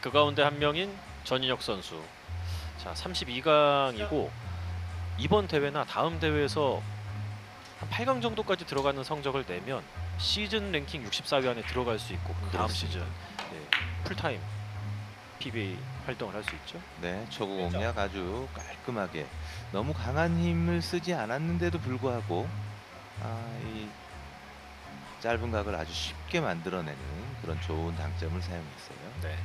그 가운데 한 명인 전인혁 선수. 자, 32강이고 이번 대회나 다음 대회에서 한 8강 정도까지 들어가는 성적을 내면 시즌 랭킹 64위 안에 들어갈 수 있고 그럼 다음 시즌 네, 풀타임 PBA 활동을 할 수 있죠. 네, 초구 공략 아주 깔끔하게 너무 강한 힘을 쓰지 않았는데도 불구하고 이 짧은 각을 아주 쉽게 만들어내는 그런 좋은 당점을 사용했어요. 네.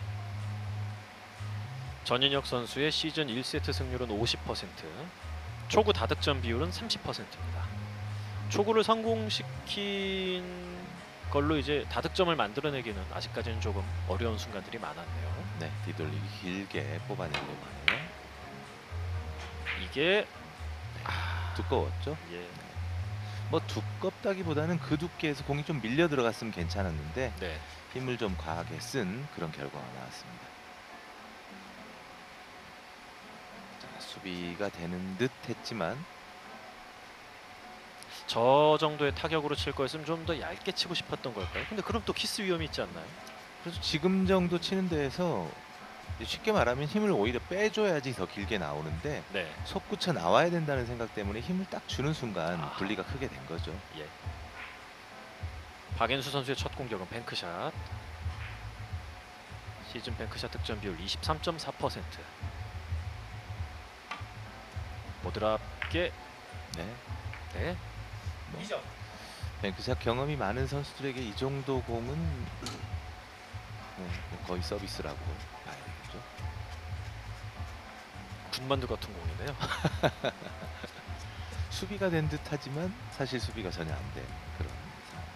전인혁 선수의 시즌 1세트 승률은 50%, 초구 다득점 비율은 30%입니다. 초구를 성공시킨 걸로 이제 다득점을 만들어내기는 아직까지는 조금 어려운 순간들이 많았네요. 네, 뒤돌리기 길게 뽑아내려고 하네요. 이게 두꺼웠죠? 예, 뭐 두껍다기보다는 그 두께에서 공이 좀 밀려 들어갔으면 괜찮았는데 네. 힘을 좀 과하게 쓴 그런 결과가 나왔습니다. 자, 수비가 되는 듯 했지만 저 정도의 타격으로 칠 거였으면 좀 더 얇게 치고 싶었던 걸까요? 근데 그럼 또 키스 위험이 있지 않나요? 그래서 지금 정도 치는 데에서 쉽게 말하면 힘을 오히려 빼줘야지 더 길게 나오는데 네. 솟구쳐 나와야 된다는 생각 때문에 힘을 딱 주는 순간 아하. 분리가 크게 된 거죠. 예. 박앤수 선수의 첫 공격은 뱅크샷. 시즌 뱅크샷 득점 비율 23.4%. 모드랍게 네. 네. 뭐, 뱅크샷 경험이 많은 선수들에게 이 정도 공은 뭐 거의 서비스라고 봐야 되겠죠. 군만두 같은 공이네요. 수비가 된 듯하지만 사실 수비가 전혀 안 된 그런 상황.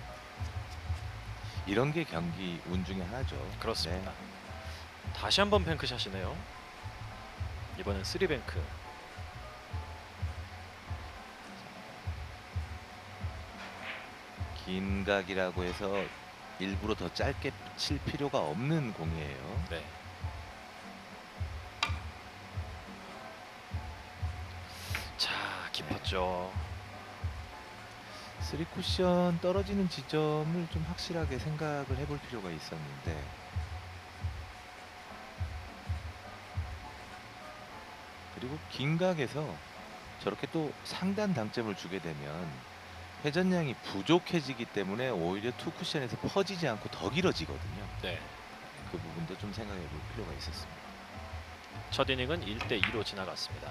이런 게 경기 운 중에 하나죠. 그렇습니다. 네. 다시 한번 뱅크샷이네요. 이번엔 3뱅크. 긴 각이라고 해서 일부러 더 짧게 칠 필요가 없는 공이에요. 네. 자, 깊었죠. 3쿠션 떨어지는 지점을 좀 확실하게 생각을 해볼 필요가 있었는데 그리고 긴 각에서 저렇게 또 상단 당점을 주게 되면 회전량이 부족해지기 때문에 오히려 투 쿠션에서 퍼지지 않고 더 길어지거든요. 네. 그 부분도 좀 생각해 볼 필요가 있었습니다. 첫 이닝은 1대2로 지나갔습니다.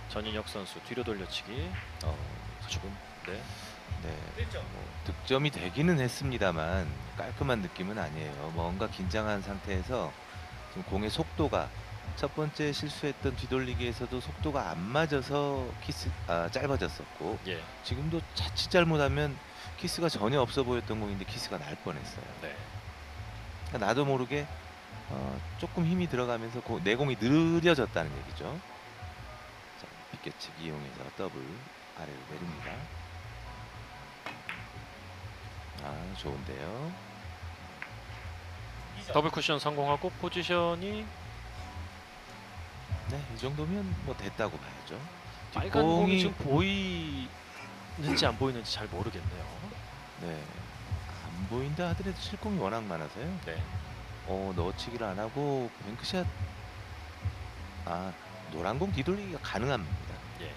전인혁 선수 뒤로 돌려치기. 조금 네. 뭐 득점이 되기는 했습니다만 깔끔한 느낌은 아니에요. 뭔가 긴장한 상태에서 지금 공의 속도가 첫 번째 실수했던 뒤돌리기에서도 속도가 안 맞아서 짧아졌었고 예. 지금도 자칫 잘못하면 키스가 전혀 없어 보였던 공인데 키스가 날 뻔했어요. 네. 그러니까 나도 모르게 조금 힘이 들어가면서 내공이 느려졌다는 얘기죠. 자, 빗겨치기 이용해서 더블 아래로 내립니다. 좋은데요. 더블 쿠션 성공하고 포지션이 네, 이 정도면 뭐 됐다고 봐야죠. 빨간 공이 지금 보이는지 안 보이는지 잘 모르겠네요. 네, 안 보인다 하더라도 실공이 워낙 많아서요. 네. 넣어치기를 안 하고 뱅크샷 노란 공 뒤돌리기가 가능합니다. 예. 네,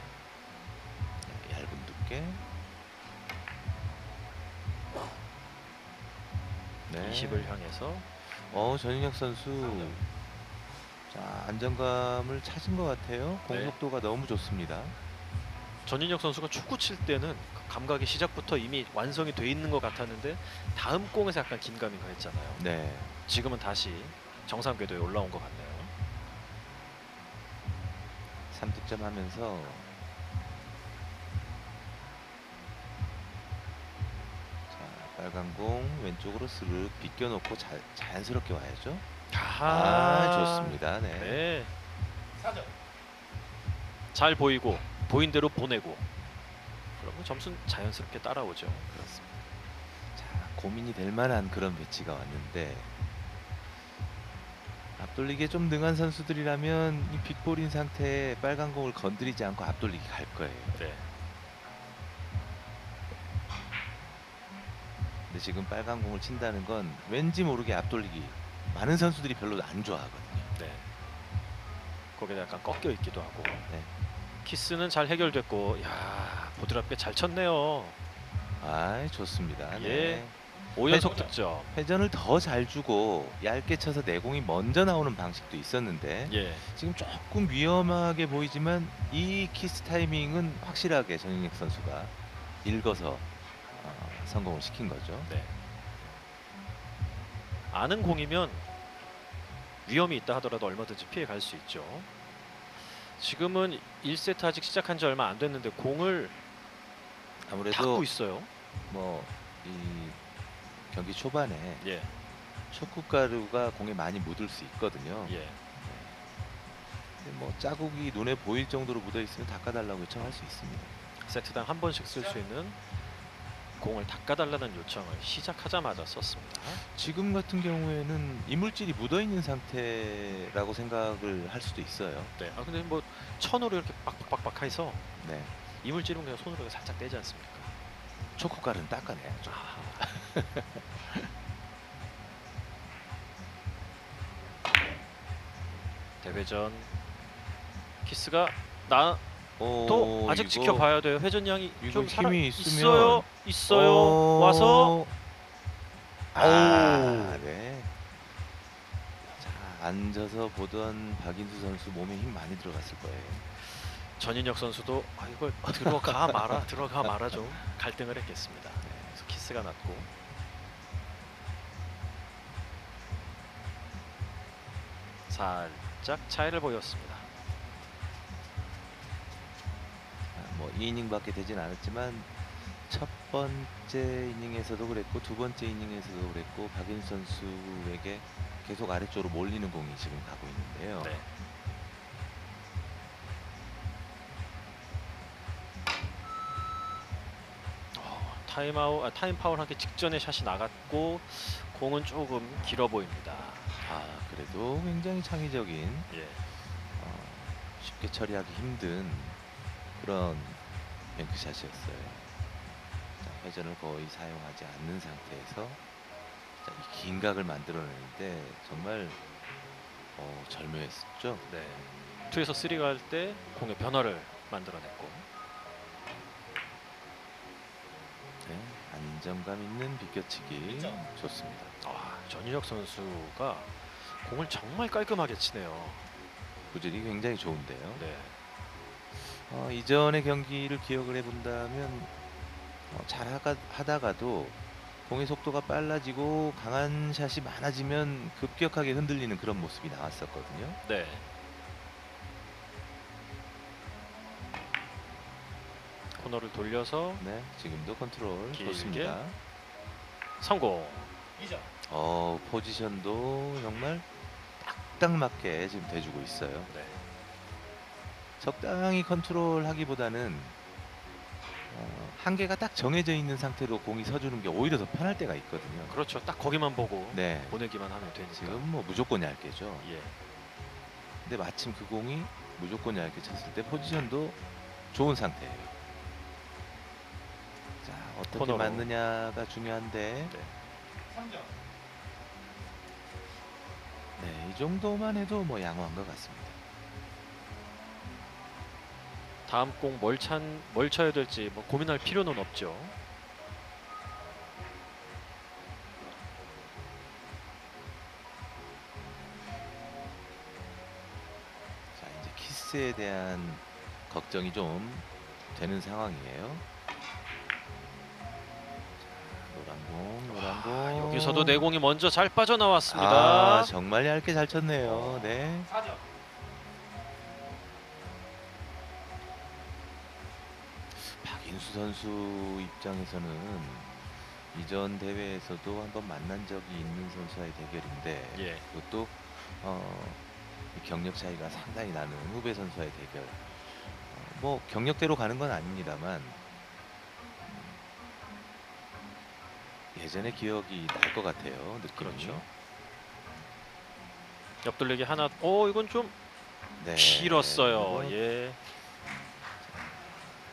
얇은 두께. 네. 20을 향해서 전인혁 선수 자, 안정감을 찾은 것 같아요. 공속도가 너무 좋습니다. 전인혁 선수가 축구 칠 때는 그 감각이 시작부터 이미 완성이 돼 있는 것 같았는데 다음 공에서 약간 긴감이 가했잖아요. 네. 지금은 다시 정상 궤도에 올라온 것 같네요. 3득점 하면서 자, 빨간 공 왼쪽으로 스르륵 비껴놓고 자연스럽게 와야죠. 좋습니다. 네. 네. 잘 보이고 보인 대로 보내고 그러면 점수는 자연스럽게 따라오죠. 그렇습니다. 자, 고민이 될 만한 그런 배치가 왔는데 앞돌리기에 좀 능한 선수들이라면 이 빅볼인 상태에 빨간 공을 건드리지 않고 앞돌리기 갈 거예요. 네. 근데 지금 빨간 공을 친다는 건 왠지 모르게 앞돌리기 많은 선수들이 별로 안 좋아하거든요. 네. 거기에 약간 꺾여 있기도 하고. 네. 키스는 잘 해결됐고, 야 부드럽게 잘 쳤네요. 아, 좋습니다. 예. 네. 5연속 득점. 회전을 더 잘 주고 얇게 쳐서 내공이 먼저 나오는 방식도 있었는데 예. 지금 조금 위험하게 보이지만 이 키스 타이밍은 확실하게 전인익 선수가 읽어서 성공을 시킨 거죠. 네. 아는 공이면 위험이 있다 하더라도 얼마든지 피해 갈 수 있죠. 지금은 1세트 아직 시작한 지 얼마 안 됐는데 공을 아무래도 닦고 있어요. 뭐 이 경기 초반에 예. 촉구가루가 공에 많이 묻을 수 있거든요. 예. 근데 뭐 자국이 눈에 보일 정도로 묻어 있으면 닦아달라고 요청할 수 있습니다. 세트당 한 번씩 쓸 수 있는 공을 닦아달라는 요청을 시작하자마자 썼습니다. 지금 같은 경우에는 이물질이 묻어 있는 상태라고 생각을 할 수도 있어요. 네. 아 근데 뭐 천으로 이렇게 빡빡빡빡 해서 네. 이물질은 그냥 손으로 살짝 떼지 않습니까? 초코가루는 닦아내야죠. 아. 대회전 키스가 나 또 아직 이거 지켜봐야 돼요. 회전량이 이거 좀 살아 힘이 있으면 있어요. 와서 오. 네. 자, 앉아서 보던 박인수 선수 몸에 힘 많이 들어갔을 거예요. 전인혁 선수도 아 이걸 들어가 마라 들어가 마라 좀 갈등을 했겠습니다. 네, 그래서 키스가 났고 살짝 차이를 보였습니다. 뭐 2이닝밖에 되진 않았지만 첫 번째 이닝에서도 그랬고 두 번째 이닝에서도 그랬고 박인수 선수에게 계속 아래쪽으로 몰리는 공이 지금 가고 있는데요. 네. 타임 파울하기 직전에 샷이 나갔고 공은 조금 길어 보입니다. 아, 그래도 굉장히 창의적인 예. 쉽게 처리하기 힘든 그런 뱅크샷이었어요. 자, 회전을 거의 사용하지 않는 상태에서 자, 이 긴 각을 만들어내는데 정말 절묘했었죠. 네. 2에서 3가 할 때 공의 변화를 만들어냈고 네, 안정감 있는 비껴치기 좋습니다. 전인혁 선수가 공을 정말 깔끔하게 치네요. 구질이 굉장히 좋은데요. 네. 이전의 경기를 기억을 해본다면 하다가도 공의 속도가 빨라지고 강한 샷이 많아지면 급격하게 흔들리는 그런 모습이 나왔었거든요. 네. 코너를 돌려서 네, 지금도 컨트롤 길게. 좋습니다. 성공. 포지션도 정말 딱 맞게 지금 대주고 있어요. 네. 적당히 컨트롤하기보다는 한계가 딱 정해져 있는 상태로 공이 서주는 게 오히려 더 편할 때가 있거든요. 그렇죠. 딱 거기만 보고 네, 보내기만 하면 되니까. 지금 뭐 무조건 얇게죠. 예. 근데 마침 그 공이 무조건 얇게 쳤을 때 포지션도 좋은 상태예요. 자, 어떻게 코너로. 맞느냐가 중요한데 네. 네, 이 정도만 해도 뭐 양호한 것 같습니다. 다음 공 뭘 쳐야 될지 뭐 고민할 필요는 없죠. 자, 이제 키스에 대한 걱정이 좀 되는 상황이에요. 자, 노란 공. 여기서도 내공이 먼저 잘 빠져나왔습니다. 아, 정말 얇게 잘 쳤네요. 네. 박인수 선수 입장에서는 이전 대회에서도 한번 만난 적이 있는 선수와의 대결인데 예. 그것도 이 경력 차이가 상당히 나는 후배 선수와의 대결. 뭐 경력대로 가는 건 아닙니다만 예전의 기억이 날 것 같아요. 느낌이. 그렇죠. 옆돌리기 하나. 이건 좀 네. 길었어요. 예.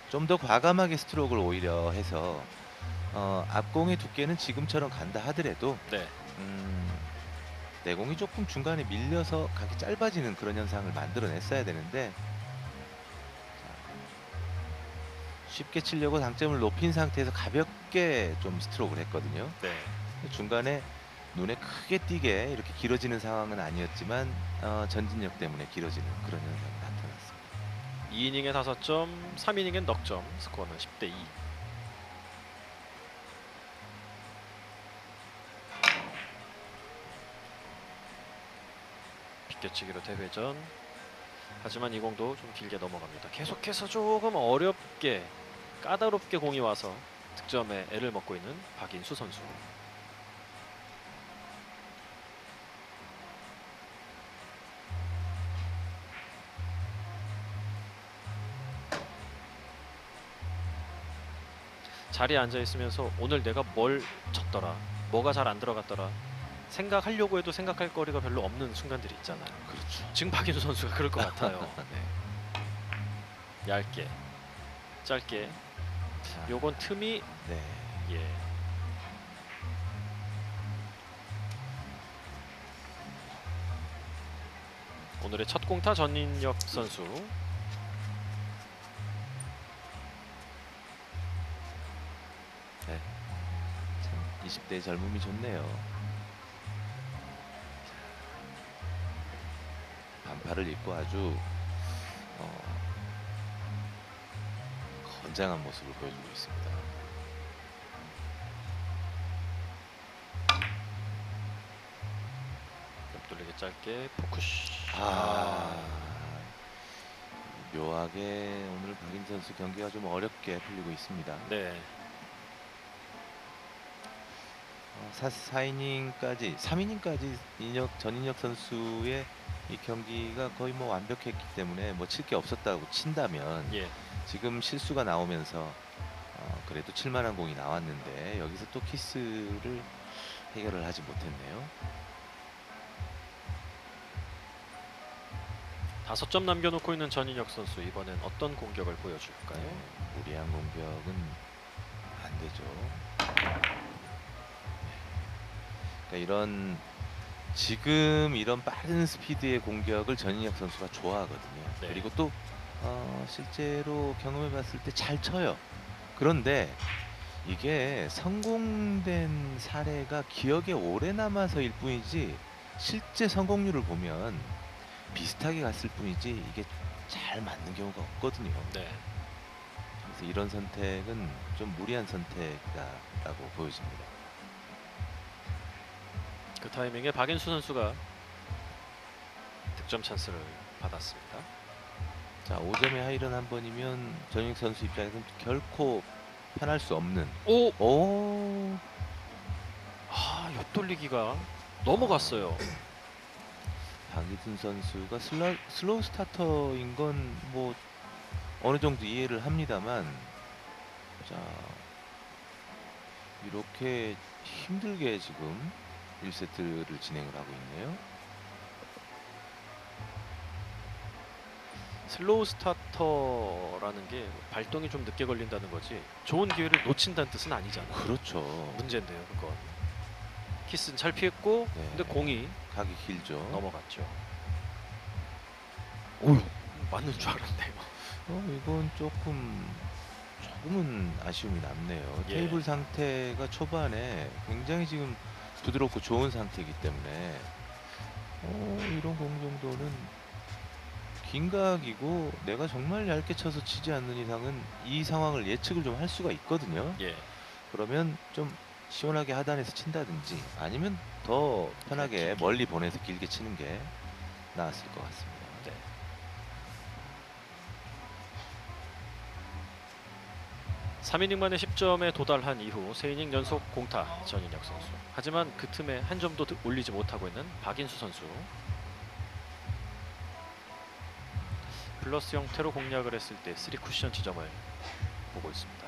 좀 더 과감하게 스트로크를 오히려 해서 앞공의 두께는 지금처럼 간다 하더라도 네. 내공이 조금 중간에 밀려서 각이 짧아지는 그런 현상을 만들어냈어야 되는데 쉽게 치려고 당점을 높인 상태에서 가볍게 좀 스트로크를 했거든요. 네. 중간에 눈에 크게 띄게 이렇게 길어지는 상황은 아니었지만 전진력 때문에 길어지는 그런 현상이 나타났습니다. 2이닝에 5점, 3이닝엔 넉 점. 스코어는 10대 2. 비껴치기로 대회전. 하지만 이 공도 좀 길게 넘어갑니다. 계속해서 조금 어렵게 까다롭게 공이 와서 득점에 애를 먹고 있는 박인수 선수. 자리에 앉아 있으면서 오늘 내가 뭘 쳤더라, 뭐가 잘 안 들어갔더라 생각하려고 해도 생각할 거리가 별로 없는 순간들이 있잖아요. 그렇죠. 지금 박인수 선수가 그럴 것 같아요. 네. 얇게, 짧게. 자, 요건 틈이 네. 예. 오늘의 첫 공타 전인혁 선수. 참 20대의 젊음이 좋네요. 반팔을 입고 아주 건장한 모습을 보여주고 있습니다. 옆돌리기 짧게 포쿠시. 묘하게 오늘 박인 선수 경기가 좀 어렵게 풀리고 있습니다. 네. 4이닝까지 3이닝까지 전인혁 선수의 이 경기가 거의 뭐 완벽했기 때문에 뭐 칠 게 없었다고 친다면 예. 지금 실수가 나오면서 그래도 칠만한 공이 나왔는데 여기서 또 키스를 해결을 하지 못했네요. 5점 남겨놓고 있는 전인혁 선수. 이번엔 어떤 공격을 보여줄까요? 무리한 공격은 안 되죠. 그러니까 지금 이런 빠른 스피드의 공격을 전인혁 선수가 좋아하거든요. 네. 그리고 또 실제로 경험해 봤을 때 잘 쳐요. 그런데 이게 성공된 사례가 기억에 오래 남아서일 뿐이지 실제 성공률을 보면 비슷하게 갔을 뿐이지 이게 잘 맞는 경우가 없거든요. 네. 그래서 이런 선택은 좀 무리한 선택이다라고 보여집니다. 그 타이밍에 박인수 선수가 득점 찬스를 받았습니다. 자, 5점의 하이런 한 번이면 전인혁 선수 입장에서는 결코 편할 수 없는. 오! 옆돌리기가 넘어갔어요. 박이순 선수가 슬로우 스타터인 건 뭐 어느 정도 이해를 합니다만, 자, 이렇게 힘들게 지금 1세트를 진행을 하고 있네요. 슬로우 스타터라는 게 발동이 좀 늦게 걸린다는 거지 좋은 기회를 놓친다는 뜻은 아니잖아요. 그렇죠. 문제인데요, 그건. 키스는 잘 피했고, 네. 근데 공이 각이 길죠. 넘어갔죠. 오, 맞는 줄 알았네요. 이건 조금은 아쉬움이 남네요. 예. 테이블 상태가 초반에 굉장히 지금 부드럽고 좋은 상태이기 때문에 이런 공 정도는 긴 각이고 내가 정말 얇게 쳐서 치지 않는 이상은 이 상황을 예측을 좀 할 수가 있거든요. 예. 그러면 좀 시원하게 하단에서 친다든지 아니면 더 편하게 멀리 보내서 길게 치는 게 나았을 것 같습니다. 네. (3이닝) 만에 10점에 도달한 이후 3이닝 연속 공타 전인혁 선수. 하지만 그 틈에 한 점도 올리지 못하고 있는 박인수 선수. 플러스 형태로 공략을 했을 때 3쿠션 지점을 보고 있습니다.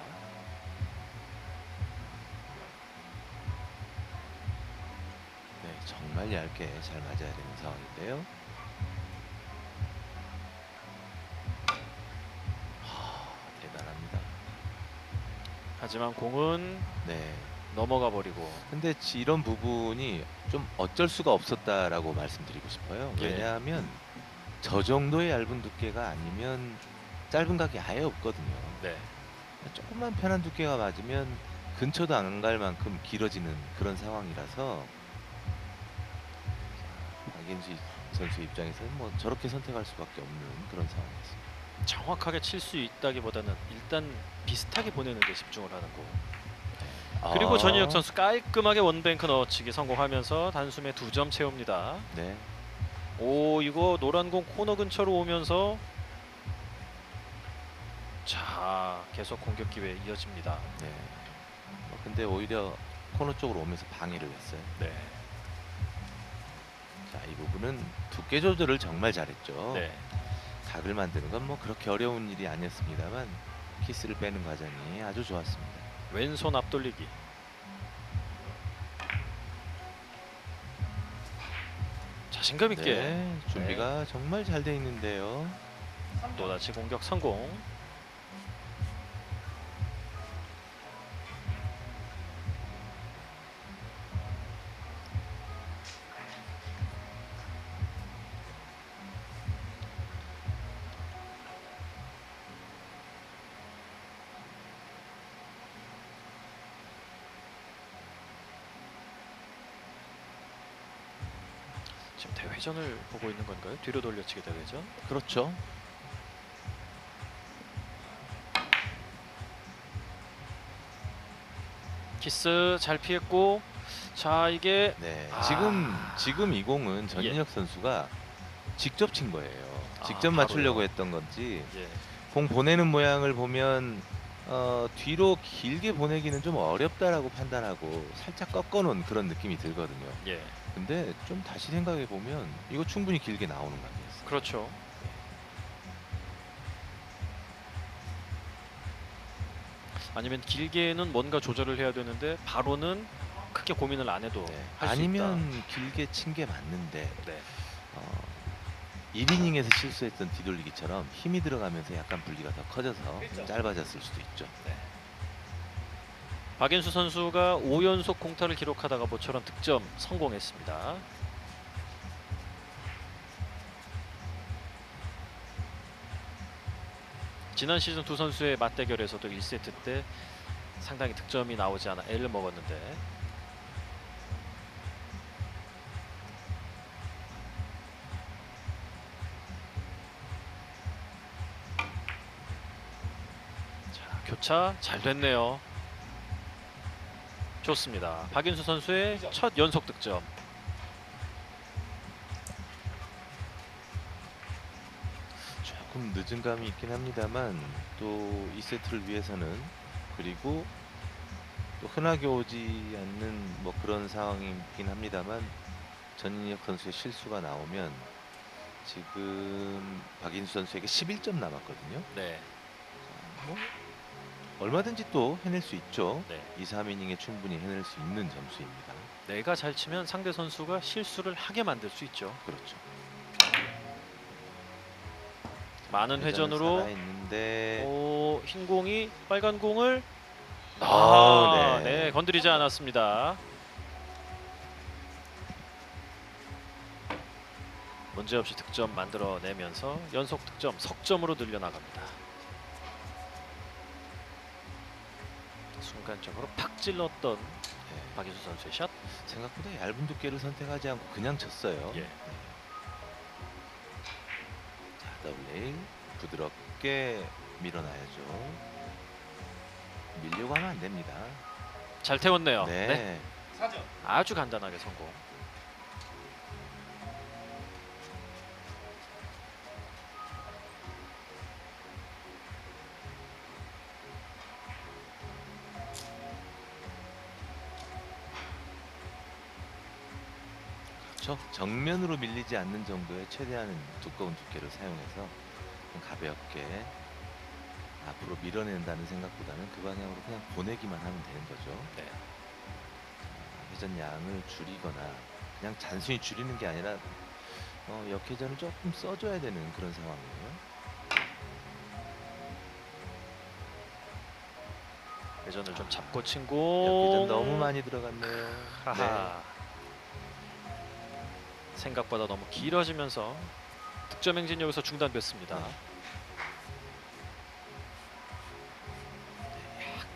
네, 정말 얇게 잘 맞아야 되는 상황인데요. 대단합니다. 하지만 공은 네, 넘어가 버리고. 근데 이런 부분이 좀 어쩔 수가 없었다라고 말씀드리고 싶어요. 예. 왜냐하면 저 정도의 얇은 두께가 아니면 짧은 각이 아예 없거든요. 네. 조금만 편한 두께가 맞으면 근처도 안 갈 만큼 길어지는 그런 상황이라서 박인수 선수 입장에서는 뭐 저렇게 선택할 수밖에 없는 그런 상황이었습니다. 정확하게 칠 수 있다기보다는 일단 비슷하게 보내는 데 집중을 하는 거. 아, 그리고 전인혁 선수 깔끔하게 원뱅크 넣어치기 성공하면서 단숨에 2점 채웁니다. 네. 오, 이거 노란 공 코너 근처로 오면서 자, 계속 공격 기회 이어집니다. 네. 근데 오히려 코너 쪽으로 오면서 방해를 했어요. 네. 자, 이 부분은 두께 조절을 정말 잘했죠. 네. 각을 만드는 건 뭐 그렇게 어려운 일이 아니었습니다만 키스를 빼는 과정이 아주 좋았습니다. 왼손 앞돌리기. 자신감 있게 네, 준비가 정말 잘 돼 있는데요. 또다시 공격 성공. 지금 대회전을 보고 있는 건가요? 뒤로 돌려치기 대회전. 그렇죠. 키스 잘 피했고, 자 이게 네, 아. 지금 이 공은 전인혁 선수가 직접 친 거예요. 직접 맞추려고 바로요. 했던 건지 예. 공 보내는 모양을 보면 뒤로 길게 보내기는 좀 어렵다라고 판단하고 살짝 꺾어놓은 그런 느낌이 들거든요. 예. 근데 좀 다시 생각해 보면 이거 충분히 길게 나오는 각이었어요. 그렇죠. 아니면 길게는 뭔가 조절을 해야 되는데 바로는 크게 고민을 안 해도 네. 할 수 있다. 아니면 길게 친 게 맞는데 네. 1이닝에서 실수했던 뒤돌리기처럼 힘이 들어가면서 약간 분리가 더 커져서 짧아졌을 수도 있죠. 네. 박인수 선수가 5연속 공타를 기록하다가 모처럼 득점 성공했습니다. 지난 시즌 두 선수의 맞대결에서도 1세트 때 상당히 득점이 나오지 않아 애를 먹었는데 자, 교차 잘 됐네요. 좋습니다. 박인수 선수의 첫 연속 득점. 조금 늦은 감이 있긴 합니다만 또 이 세트를 위해서는 그리고 또 흔하게 오지 않는 뭐 그런 상황이긴 합니다만 전인혁 선수의 실수가 나오면 지금 박인수 선수에게 11점 남았거든요. 네. 뭐 얼마든지 또 해낼 수 있죠. 네. 2, 3이닝에 충분히 해낼 수 있는 점수입니다. 내가 잘 치면 상대 선수가 실수를 하게 만들 수 있죠. 그렇죠. 많은 회전으로 있는데 오, 흰 공이 빨간 공을 아, 네, 건드리지 않았습니다. 문제없이 득점 만들어내면서 연속 득점 석점으로 늘려나갑니다. 순간적으로 팍 찔렀던 네, 박인수 선수의 샷. 생각보다 얇은 두께를 선택하지 않고 그냥 쳤어요. 예. 자, 더블레일 부드럽게 밀어놔야죠. 밀려고 하면 안 됩니다. 잘 태웠네요. 네. 네. 아주 간단하게 성공. 그렇죠. 정면으로 밀리지 않는 정도의 최대한 두꺼운 두께를 사용해서 좀 가볍게 앞으로 밀어낸다는 생각보다는 그 방향으로 그냥 보내기만 하면 되는 거죠. 네. 회전 양을 줄이거나 그냥 단순히 줄이는 게 아니라 역회전을 조금 써줘야 되는 그런 상황이에요. 회전을 좀 잡고 친 역회전 공. 너무 많이 들어갔네요. 네. 하하. 생각보다 너무 길어지면서 득점 행진 여기서 중단됐습니다.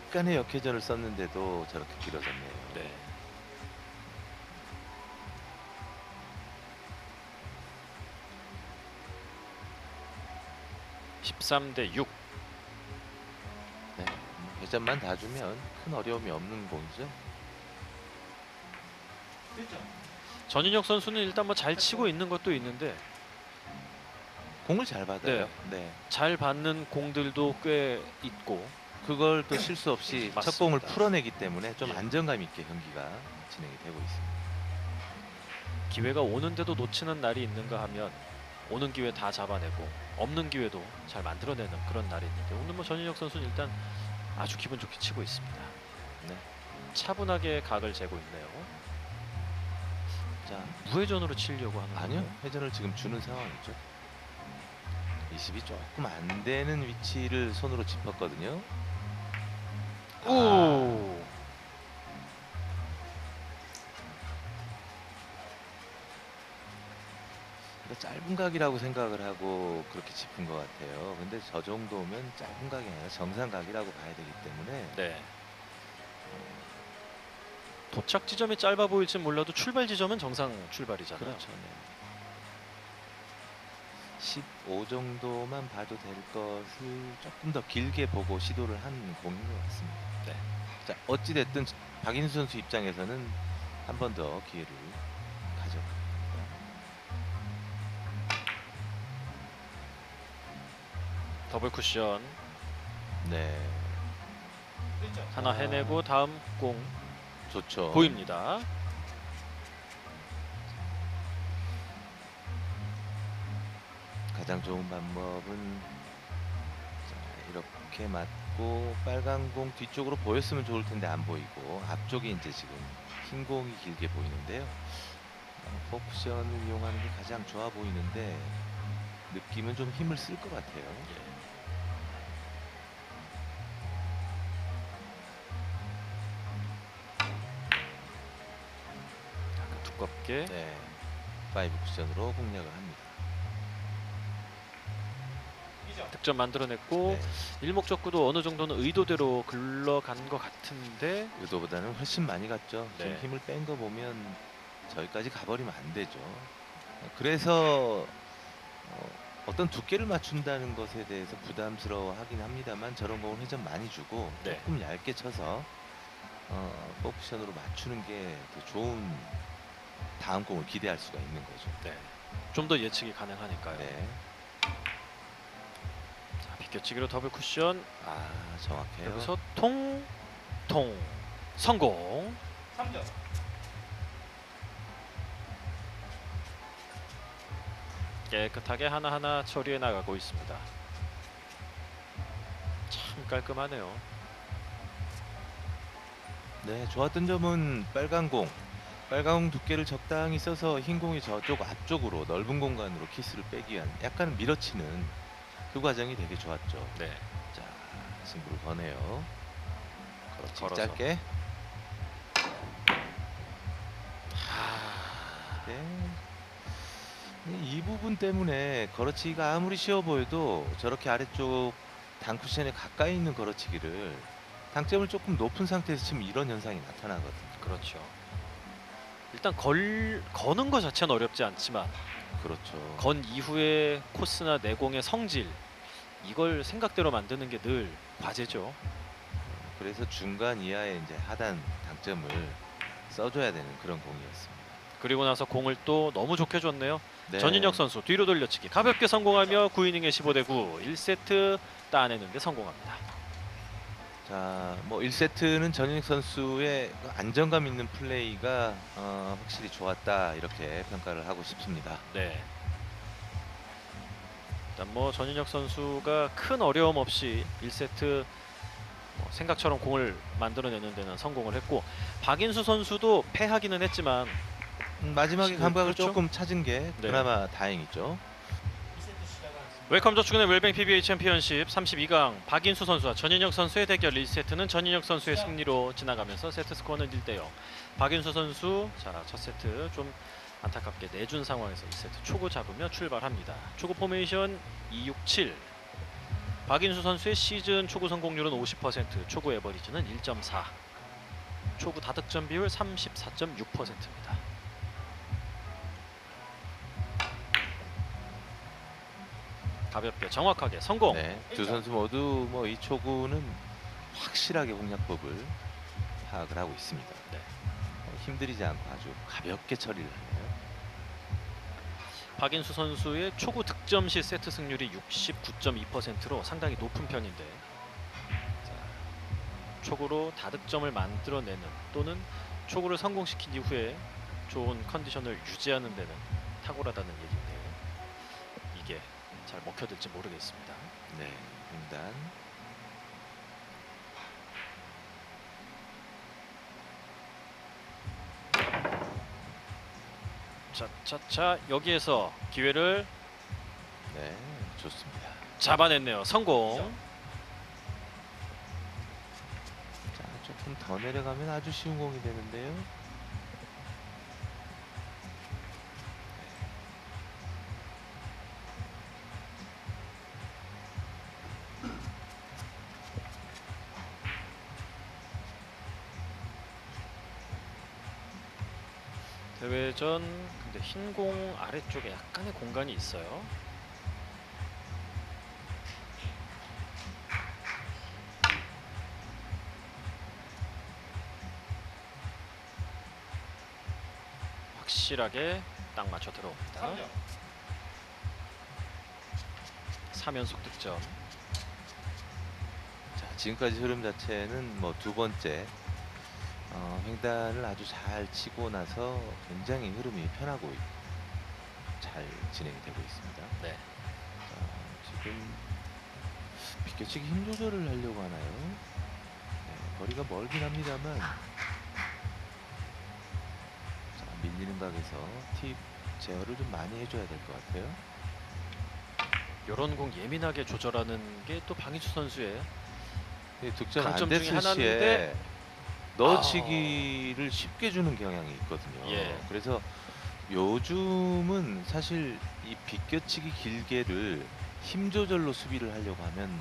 약간의 역회전을 썼는데도 저렇게 길어졌네요. 네. (13대 6) 네. 회전만 다 주면 큰 어려움이 없는 공이죠. 전인혁 선수는 일단 뭐 잘 치고 있는 것도 있는데 공을 잘 받아요. 네. 잘 받는 공들도 꽤 있고. 그걸 또 실수 없이 첫 맞습니다. 공을 풀어내기 때문에 좀 예. 안정감 있게 경기가 진행이 되고 있습니다. 기회가 오는데도 놓치는 날이 있는가 하면 오는 기회 다 잡아내고 없는 기회도 잘 만들어내는 그런 날이 있는데 오늘 뭐 전인혁 선수는 일단 아주 기분 좋게 치고 있습니다. 네. 차분하게 각을 재고 있네요. 자, 무회전으로 치려고 하는 아니요. 거예요? 회전을 지금 주는 상황이죠. 20이 조금 안 되는 위치를 손으로 짚었거든요. 오. 그러니까 짧은 각이라고 생각을 하고 그렇게 짚은 것 같아요. 근데 저 정도면 짧은 각이 아니라 정상 각이라고 봐야 되기 때문에 네. 도착 지점이 짧아 보일진 몰라도 출발 지점은 정상 출발이잖아요. 그렇죠. 네. 15 정도만 봐도 될 것을 조금 더 길게 보고 시도를 한 공인 것 같습니다. 네. 자, 어찌 됐든 박인수 선수 입장에서는 한 번 더 기회를 가져갑니다. 더블 쿠션 네, 하나 해내고 다음 공 좋죠. 보입니다. 가장 좋은 방법은 자, 이렇게 맞고 빨간 공 뒤쪽으로 보였으면 좋을 텐데 안 보이고 앞쪽에 이제 지금 흰 공이 길게 보이는데요. 포쿠션을 이용하는 게 가장 좋아 보이는데 느낌은 좀 힘을 쓸 것 같아요. 약간 두껍게. 네, 5 쿠션으로 공략을 합니다. 득점 만들어냈고 네, 일목적구도 어느 정도는 의도대로 굴러간 것 같은데 의도보다는 훨씬 많이 갔죠. 네. 지금 힘을 뺀 거 보면 저기까지 가버리면 안 되죠. 그래서 어떤 두께를 맞춘다는 것에 대해서 부담스러워하긴 합니다만 저런 공을 회전 많이 주고 네. 조금 얇게 쳐서 포쿠션으로 맞추는 게 더 좋은 다음 공을 기대할 수가 있는 거죠. 네. 좀 더 예측이 가능하니까요. 네, 자, 비껴치기로 더블 쿠션. 아 정확해요. 여기서 통통 성공. 3점. 깨끗하게 하나하나 처리해 나가고 있습니다. 참 깔끔하네요. 네, 좋았던 점은 빨간 공 두께를 적당히 써서 흰 공이 저쪽 앞쪽으로 넓은 공간으로 키스를 빼기 위한 약간 밀어치는 그 과정이 되게 좋았죠. 네. 자, 승부를 거네요. 그렇지, 걸어서. 짧게. 아, 네. 이 부분 때문에 걸어치기가 아무리 쉬워 보여도 저렇게 아래쪽 단쿠션에 가까이 있는 걸어치기를 당점을 조금 높은 상태에서 치면 이런 현상이 나타나거든요. 그렇죠. 일단 거는 것 자체는 어렵지 않지만 그렇죠. 건 이후의 코스나 내공의 성질 이걸 생각대로 만드는 게 늘 과제죠. 그래서 중간 이하의 이제 하단 당점을 써줘야 되는 그런 공이었습니다. 그리고 나서 공을 또 너무 좋게 줬네요. 네. 전인혁 선수 뒤로 돌려치기 가볍게 성공하며 9이닝에 15대 9 1세트 따내는데 성공합니다. 자, 뭐 1세트는 전인혁 선수의 그 안정감 있는 플레이가 확실히 좋았다 이렇게 평가를 하고 싶습니다. 네. 일단 뭐 전인혁 선수가 큰 어려움 없이 1세트 생각처럼 공을 만들어내는 데는 성공을 했고 박인수 선수도 패하기는 했지만 마지막에 감각을 그렇죠? 조금 찾은 게 네. 그나마 다행이죠. 2세트 시작하겠습니다. 웰컴 저축은의 웰뱅 PBA 챔피언십 32강 박인수 선수와 전인혁 선수의 대결 1세트는 전인혁 선수의 승리로 지나가면서 세트 스코어는 1대0. 박인수 선수 첫 세트 좀 안타깝게 내준 상황에서 2세트 초구 잡으며 출발합니다. 초구 포메이션 267. 박인수 선수의 시즌 초구 성공률은 50%, 초구 에버리지는 1.4. 초구 다득점 비율 34.6%입니다. 가볍게 정확하게 성공. 네, 두 선수 모두 뭐 이 초구는 확실하게 공략법을 파악을 하고 있습니다. 네. 힘들이지 않고 아주 가볍게 처리를 하네요. 박인수 선수의 초구 득점 시 세트 승률이 69.2%로 상당히 높은 편인데, 초구로 다득점을 만들어내는 또는 초구를 성공시킨 이후에 좋은 컨디션을 유지하는 데는 탁월하다는 얘기인데 이게 잘 먹혀들지 모르겠습니다. 네, 일단 자 여기에서 기회를 네, 좋습니다. 잡아냈네요. 성공. 자, 조금 더 내려가면 아주 쉬운 공이 되는데요. 대회전 근데 흰 공 아래쪽에 약간의 공간이 있어요. 확실하게 딱 맞춰 들어옵니다. 3연속 득점. 자, 지금까지 흐름 자체는 뭐 두 번째 횡단을 아주 잘 치고 나서 굉장히 흐름이 편하고 잘 진행이 되고 있습니다. 네. 자, 지금 비껴치기 힘 조절을 하려고 하나요? 네, 거리가 멀긴 합니다만, 자, 밀리는 각에서 팁 제어를 좀 많이 해줘야 될 것 같아요. 이런 공 예민하게 조절하는 게 또 박인수 선수의 득점 안 강점 중에 됐을 하나인데, 시에 넣어치기를 쉽게 주는 경향이 있거든요. 예. 그래서 요즘은 사실 이 비껴치기 길게를 힘 조절로 수비를 하려고 하면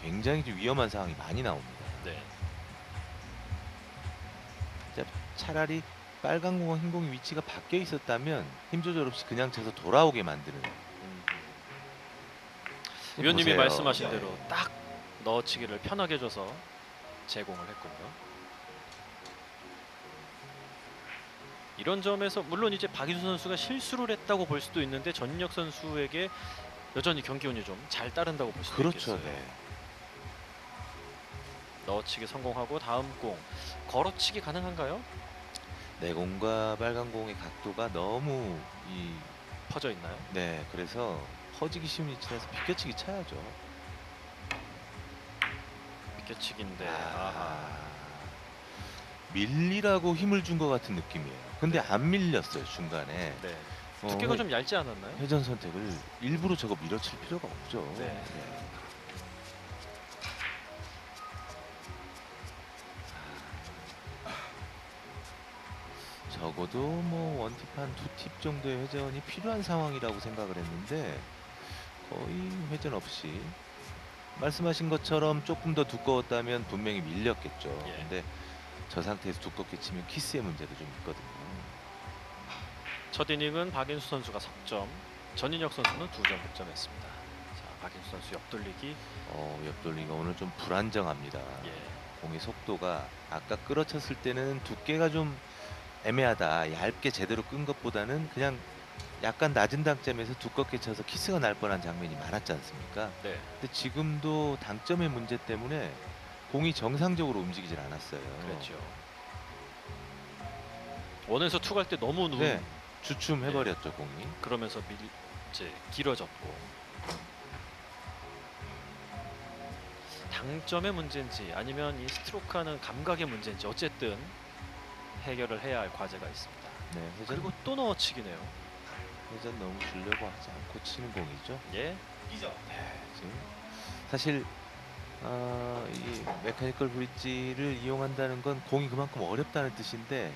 굉장히 좀 위험한 상황이 많이 나옵니다. 네. 자, 차라리 빨간 공과 흰 공의 위치가 바뀌어 있었다면 힘 조절 없이 그냥 쳐서 돌아오게 만드는. 위원님이 보세요. 말씀하신 네. 대로 딱 넣어치기를 편하게 줘서 제공을 했군요. 이런 점에서 물론 이제 박인수 선수가 실수를 했다고 볼 수도 있는데 전인혁 선수에게 여전히 경기 운이 좀 잘 따른다고 볼 수도 그렇죠. 있겠어요. 네. 넣어치기 성공하고 다음 공 걸어치기 가능한가요? 네 공과 빨간 공의 각도가 너무 퍼져 있나요? 네, 그래서 퍼지기 쉬운 위치라서 비껴치기 쳐야죠. 비껴치기인데 아, 밀리라고 힘을 준 것 같은 느낌이에요. 근데 안 밀렸어요, 중간에. 네. 두께가 회- 좀 얇지 않았나요? 회전 선택을 일부러 저거 밀어칠 필요가 없죠. 네. 적어도 뭐 원팁 한 두 팁 정도의 회전이 필요한 상황이라고 생각을 했는데 거의 회전 없이, 말씀하신 것처럼 조금 더 두꺼웠다면 분명히 밀렸겠죠. 예. 근데 저 상태에서 두껍게 치면 키스의 문제도 좀 있거든요. 첫 이닝은 박인수 선수가 석점, 전인혁 선수는 2점 득점했습니다. 자, 박인수 선수 옆돌리기. 옆돌리가 오늘 좀 불안정합니다. 예. 공의 속도가 아까 끌어쳤을 때는 두께가 좀 애매하다, 얇게 제대로 끈 것보다는 그냥 약간 낮은 당점에서 두껍게 쳐서 키스가 날 뻔한 장면이 많았지 않습니까? 네. 근데 지금도 당점의 문제 때문에 공이 정상적으로 움직이질 않았어요. 그랬죠. 원에서 투 갈 때 너무 네, 주춤해버렸죠, 공이. 그러면서 이제 길어졌고, 당점의 문제인지 아니면 이 스트로크하는 감각의 문제인지 어쨌든 해결을 해야 할 과제가 있습니다. 네, 회전, 그리고 또 넣어치기네요. 회전 너무 주려고 하지 않고 치는 공이죠. 예. 지금 사실 이 메카니컬 브릿지를 이용한다는 건 공이 그만큼 어렵다는 뜻인데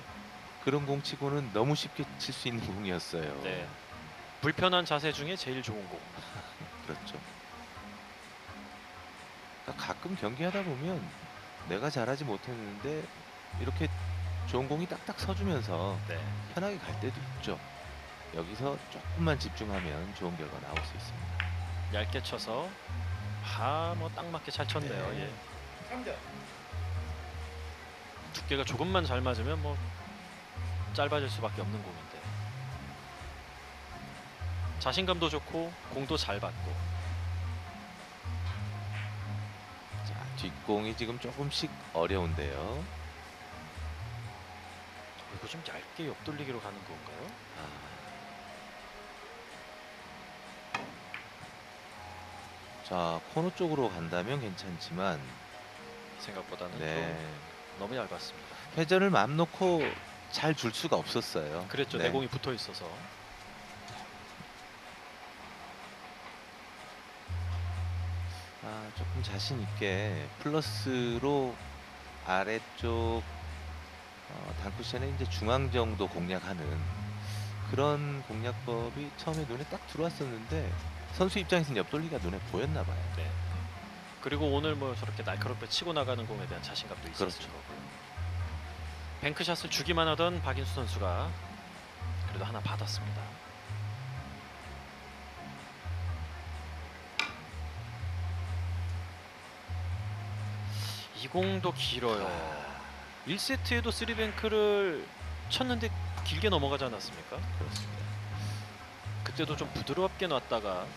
그런 공치고는 너무 쉽게 칠 수 있는 공이었어요. 네. 불편한 자세 중에 제일 좋은 공. 그렇죠. 그러니까 가끔 경기하다 보면 내가 잘하지 못했는데 이렇게 좋은 공이 딱딱 서주면서 네. 편하게 갈 때도 있죠. 여기서 조금만 집중하면 좋은 결과 나올 수 있습니다. 얇게 쳐서 뭐 딱 맞게 잘 쳤네요. 네. 예. 두께가 조금만 잘 맞으면 뭐 짧아질 수밖에 없는 공인데 자신감도 좋고 공도 잘 받고. 자, 뒷공이 지금 조금씩 어려운데요. 이거 좀 얇게 옆돌리기로 가는 건가요? 자, 코너 쪽으로 간다면 괜찮지만 생각보다는 네. 좀 너무 얇았습니다. 회전을 맘 놓고 잘 줄 수가 없었어요. 그랬죠. 네. 내공이 붙어 있어서. 조금 자신 있게 플러스로 아래쪽 단쿠션의 이제 중앙 정도 공략하는 그런 공략법이 처음에 눈에 딱 들어왔었는데 선수 입장에서는 옆돌리기가 눈에 보였나 봐요. 네. 그리고 오늘 뭐 저렇게 날카롭게 치고 나가는 공에 대한 자신감도 있었을 그렇죠. 거고요. 뱅크샷을 주기만 하던 박인수 선수가 그래도 하나 받았습니다. 이 공도 길어요. 1세트에도 3뱅크를 쳤는데 길게 넘어가지 않았습니까? 그렇습니다. 그때도 좀 부드럽게 놨다가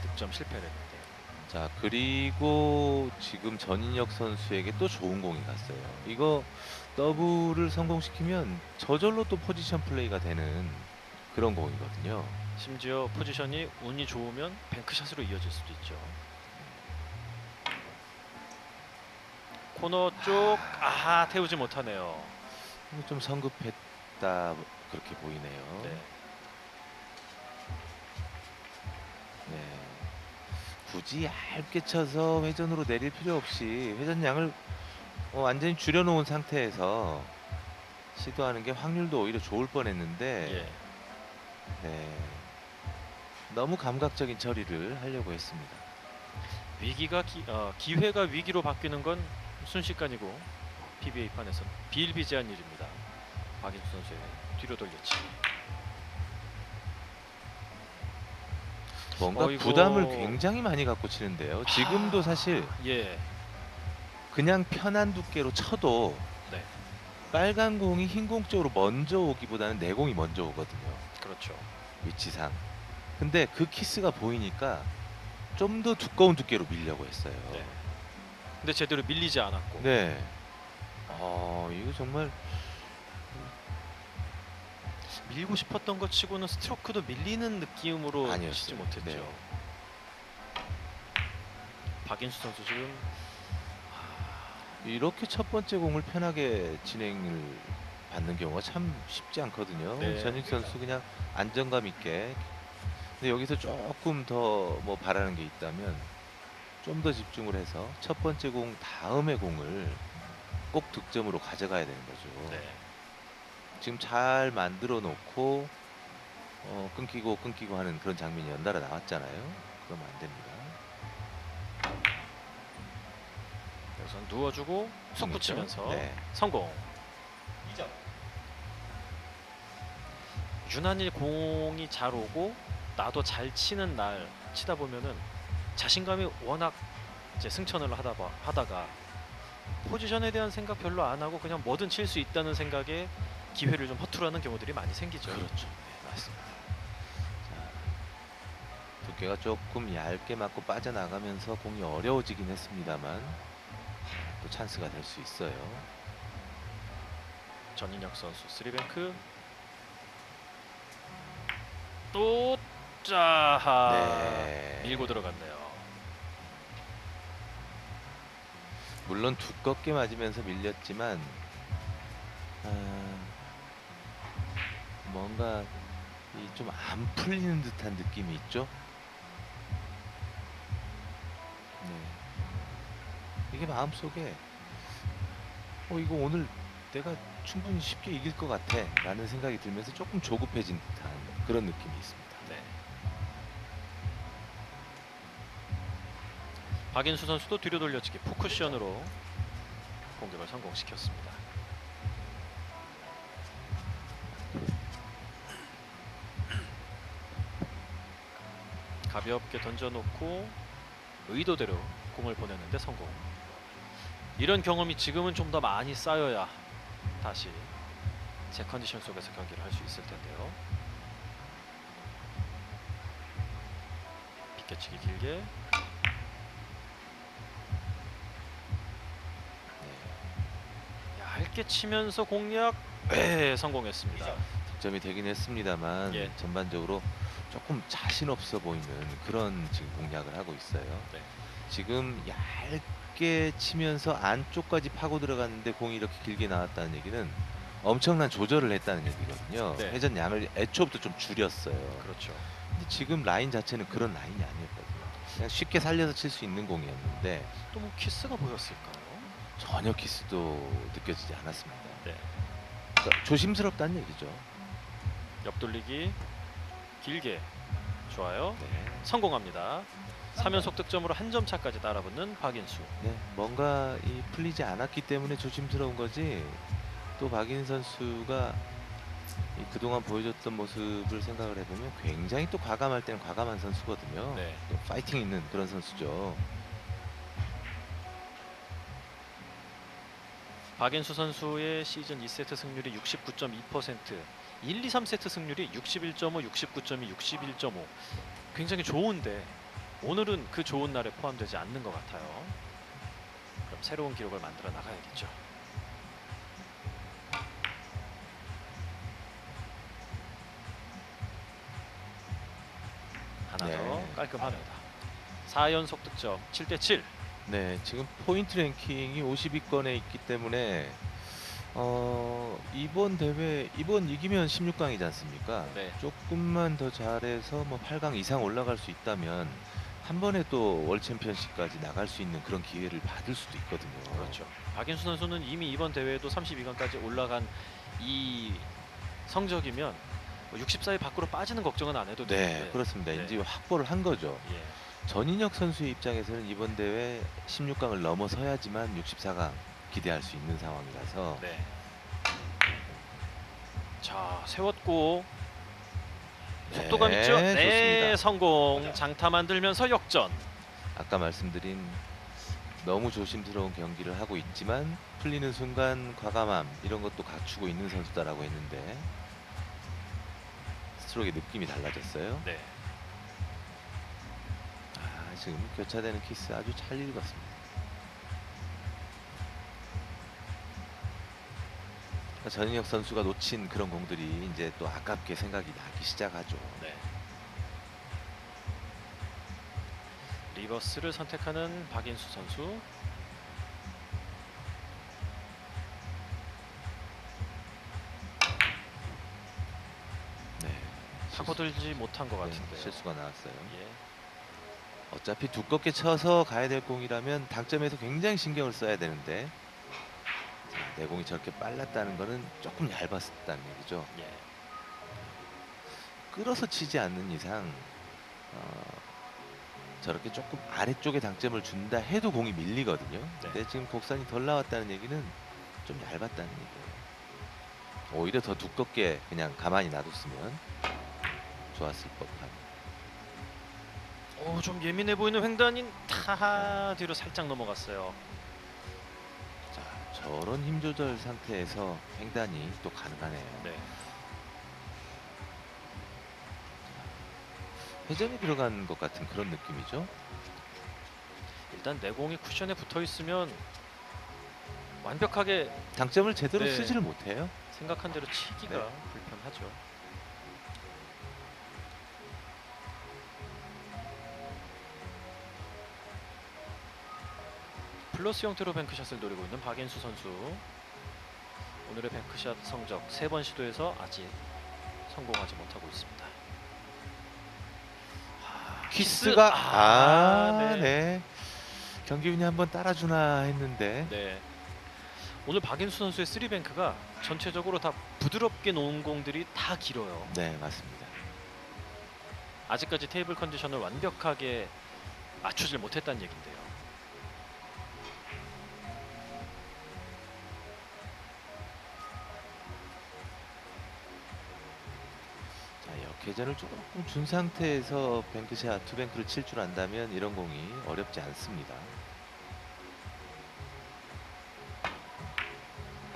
득점 실패를 했는데. 자, 그리고 지금 전인혁 선수에게 또 좋은 공이 갔어요. 이거 더블을 성공시키면 저절로 또 포지션 플레이가 되는 그런 공이거든요. 심지어 포지션이 운이 좋으면 뱅크샷으로 이어질 수도 있죠. 코너 쪽 태우지 못하네요. 이거 좀 성급했다 그렇게 보이네요. 네. 네. 굳이 얇게 쳐서 회전으로 내릴 필요 없이 회전량을 완전히 줄여놓은 상태에서 시도하는 게 확률도 오히려 좋을 뻔했는데 예. 네. 너무 감각적인 처리를 하려고 했습니다. 위기가 기회가 위기로 바뀌는 건 순식간이고 PBA 판에서 비일비재한 일입니다. 박인수 선수의 뒤로 돌렸지. 뭔가 어이구. 부담을 굉장히 많이 갖고 치는데요. 지금도 사실 예. 그냥 편한 두께로 쳐도 네. 빨간 공이 흰 공 쪽으로 먼저 오기보다는 내 공이 먼저 오거든요. 그렇죠. 위치상. 근데 그 키스가 보이니까 좀 더 두꺼운 두께로 밀려고 했어요. 네. 근데 제대로 밀리지 않았고. 네. 이거 정말 밀고 싶었던 것 치고는 스트로크도 밀리는 느낌으로 아니었어요. 치지 못했죠. 네. 박인수 선수 지금 이렇게 첫 번째 공을 편하게 진행을 받는 경우가 참 쉽지 않거든요. 네. 전익 선수 그냥 안정감 있게. 근데 여기서 조금 더 뭐 바라는 게 있다면 좀 더 집중을 해서 첫 번째 공 다음의 공을 꼭 득점으로 가져가야 되는 거죠. 네. 지금 잘 만들어 놓고 끊기고 하는 그런 장면이 연달아 나왔잖아요. 그러면 안 됩니다. 여기서 누워주고 속 붙이면서 네. 성공. 유난히 공이 잘 오고 나도 잘 치는 날 치다 보면은 자신감이 워낙 이제 승천을 하다가 포지션에 대한 생각 별로 안 하고 그냥 뭐든 칠 수 있다는 생각에 기회를 좀 허투루하는 경우들이 많이 생기죠. 그렇죠. 네, 맞습니다. 자, 두께가 조금 얇게 맞고 빠져나가면서 공이 어려워지긴 했습니다만 또 찬스가 될 수 있어요. 전인혁 선수 3뱅크 또 네. 밀고 들어갔네요. 물론 두껍게 맞으면서 밀렸지만 뭔가 이 좀 안 풀리는 듯한 느낌이 있죠. 네. 이게 마음속에 이거 오늘 내가 충분히 쉽게 이길 것 같아 라는 생각이 들면서 조금 조급해진 듯한 그런 느낌이 있습니다. 네. 박인수 선수도 뒤로 돌려치기 포쿠션으로 공격을 성공시켰습니다. 가볍게 던져놓고 의도대로 공을 보내는데 성공. 이런 경험이 지금은 좀 더 많이 쌓여야 다시 제 컨디션 속에서 경기를 할 수 있을 텐데요. 비껴치기 길게. 얇게 치면서 공략. 네, 성공했습니다. 득점이 되긴 했습니다만 예. 전반적으로 조금 자신 없어 보이는 그런 지금 공략을 하고 있어요. 네. 지금 얇게 치면서 안쪽까지 파고 들어갔는데 공이 이렇게 길게 나왔다는 얘기는 엄청난 조절을 했다는 얘기거든요. 네. 회전 양을 애초부터 좀 줄였어요. 그렇죠. 근데 지금 라인 자체는 그런 라인이 아니었거든요. 그냥 쉽게 살려서 칠 수 있는 공이었는데 또 뭐 키스가 보였을까요? 전혀 키스도 느껴지지 않았습니다. 네. 그러니까 조심스럽다는 얘기죠. 옆돌리기 길게. 좋아요. 네. 성공합니다. 3연속 득점으로 한 점 차까지 따라붙는 박인수. 네, 뭔가 이 풀리지 않았기 때문에 조심스러운 거지. 또 박인 선수가 이 그동안 보여줬던 모습을 생각을 해보면 굉장히 또 과감할 때는 과감한 선수거든요. 네. 또 파이팅 있는 그런 선수죠. 박인수 선수의 시즌 2세트 승률이 69.2%, 1, 2, 3세트 승률이 61.5, 69.2, 61.5. 굉장히 좋은데 오늘은 그 좋은 날에 포함되지 않는 것 같아요. 그럼 새로운 기록을 만들어 나가야겠죠. 하나 네. 더 깔끔합니다. 4연속 득점 7대7. 네, 지금 포인트 랭킹이 50위권에 있기 때문에 이번 대회 이번 이기면 16강이지 않습니까? 네. 조금만 더 잘해서 뭐 8강 이상 올라갈 수 있다면 한 번에 또 월 챔피언십까지 나갈 수 있는 그런 기회를 받을 수도 있거든요. 그렇죠. 박인수 선수는 이미 이번 대회에도 32강까지 올라간 이 성적이면 64위 밖으로 빠지는 걱정은 안 해도 네, 되는데. 그렇습니다. 네. 이제 확보를 한 거죠. 예. 전인혁 선수의 입장에서는 이번 대회 16강을 넘어서야지만 64강 기대할 수 있는 상황이라서 네. 자, 세웠고 속도감 네, 있죠? 네, 좋습니다. 성공. 장타 만들면서 역전. 아까 말씀드린 너무 조심스러운 경기를 하고 있지만 풀리는 순간 과감함 이런 것도 갖추고 있는 선수다라고 했는데 스트로크의 느낌이 달라졌어요. 네. 지금 교차되는 키스 아주 잘 읽었습니다. 전인혁 선수가 놓친 그런 공들이 이제 또 아깝게 생각이 나기 시작하죠. 네. 리버스를 선택하는 박인수 선수. 네, 파고들지 못한 것 같은데요. 실수가 나왔어요. 예. 어차피 두껍게 쳐서 가야 될 공이라면 당점에서 굉장히 신경을 써야 되는데 자, 내 공이 저렇게 빨랐다는 거는 조금 얇았다는 얘기죠. 예. 끌어서 치지 않는 이상 저렇게 조금 아래쪽에 당점을 준다 해도 공이 밀리거든요. 근데 지금 곡선이 덜 나왔다는 얘기는 좀 얇았다는 얘기예요. 오히려 더 두껍게 그냥 가만히 놔뒀으면 좋았을 법한. 좀 예민해 보이는 횡단인 타 뒤로 살짝 넘어갔어요. 자, 저런 힘 조절 상태에서 횡단이 또 가능하네요. 네. 회전이 들어간 것 같은 그런 느낌이죠. 일단 내공이 쿠션에 붙어 있으면 완벽하게 당점을 제대로 네. 쓰지를 못해요. 생각한 대로 치기가 네. 불편하죠. 플러스 형태로 뱅크샷을 노리고 있는 박인수 선수. 오늘의 뱅크샷 성적 3번 시도에서 아직 성공하지 못하고 있습니다. 키스가 네. 네. 경기 운이 한번 따라주나 했는데 네. 오늘 박인수 선수의 3뱅크가 전체적으로 다 부드럽게 놓은 공들이 다 길어요. 네, 맞습니다. 아직까지 테이블 컨디션을 완벽하게 맞추질 못했다는 얘긴데요. 자, 역회전을 조금 준 상태에서 뱅크샷, 투뱅크를 칠 줄 안다면 이런 공이 어렵지 않습니다.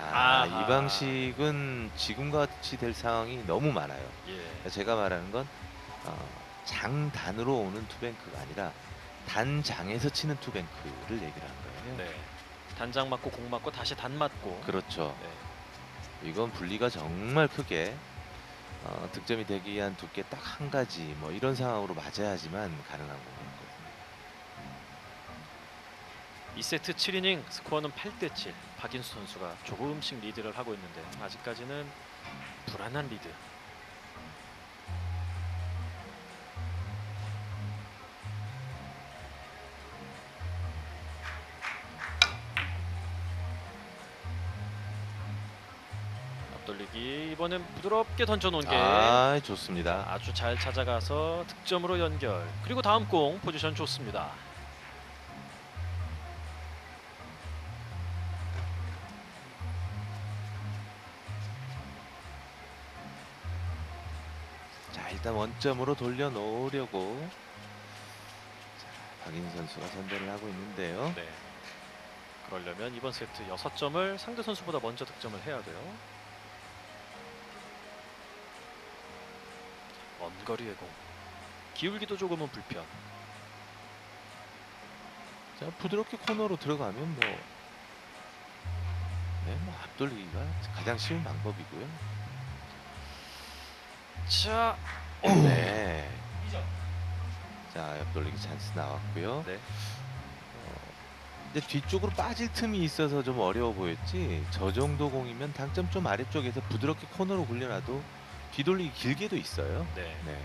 아하. 이 방식은 지금과 같이 될 상황이 너무 많아요. 예. 제가 말하는 건 장단으로 오는 투뱅크가 아니라 단장에서 치는 투뱅크를 얘기를 한 거예요. 네. 단장 맞고 공 맞고 다시 단 맞고. 그렇죠. 네. 이건 분리가 정말 크게 득점이 되기 위한 두께 딱 한 가지 뭐 이런 상황으로 맞아야지만 가능한 공이거든요. 2세트 7이닝 스코어는 8대7. 박인수 선수가 조금씩 리드를 하고 있는데 아직까지는 불안한 리드. 앞돌리기 이번엔 부드럽게 던져놓은 게 좋습니다. 아주 잘 찾아가서 득점으로 연결. 그리고 다음 공 포지션 좋습니다. 자, 일단 원점으로 돌려놓으려고 박인 선수가 선대를 하고 있는데요. 네. 그러려면 이번 세트 6점을 상대 선수보다 먼저 득점을 해야 돼요. 먼거리의 공. 기울기도 조금은 불편. 자, 부드럽게 코너로 들어가면 뭐 앞돌리기가 가장 쉬운 방법이고요. 자, 네. 자, 옆돌리기 찬스 나왔고요. 네. 근데 뒤쪽으로 빠질 틈이 있어서 좀 어려워 보였지. 저 정도 공이면 당점 좀 아래쪽에서 부드럽게 코너로 굴려놔도 뒤돌리기 길게도 있어요. 네. 네.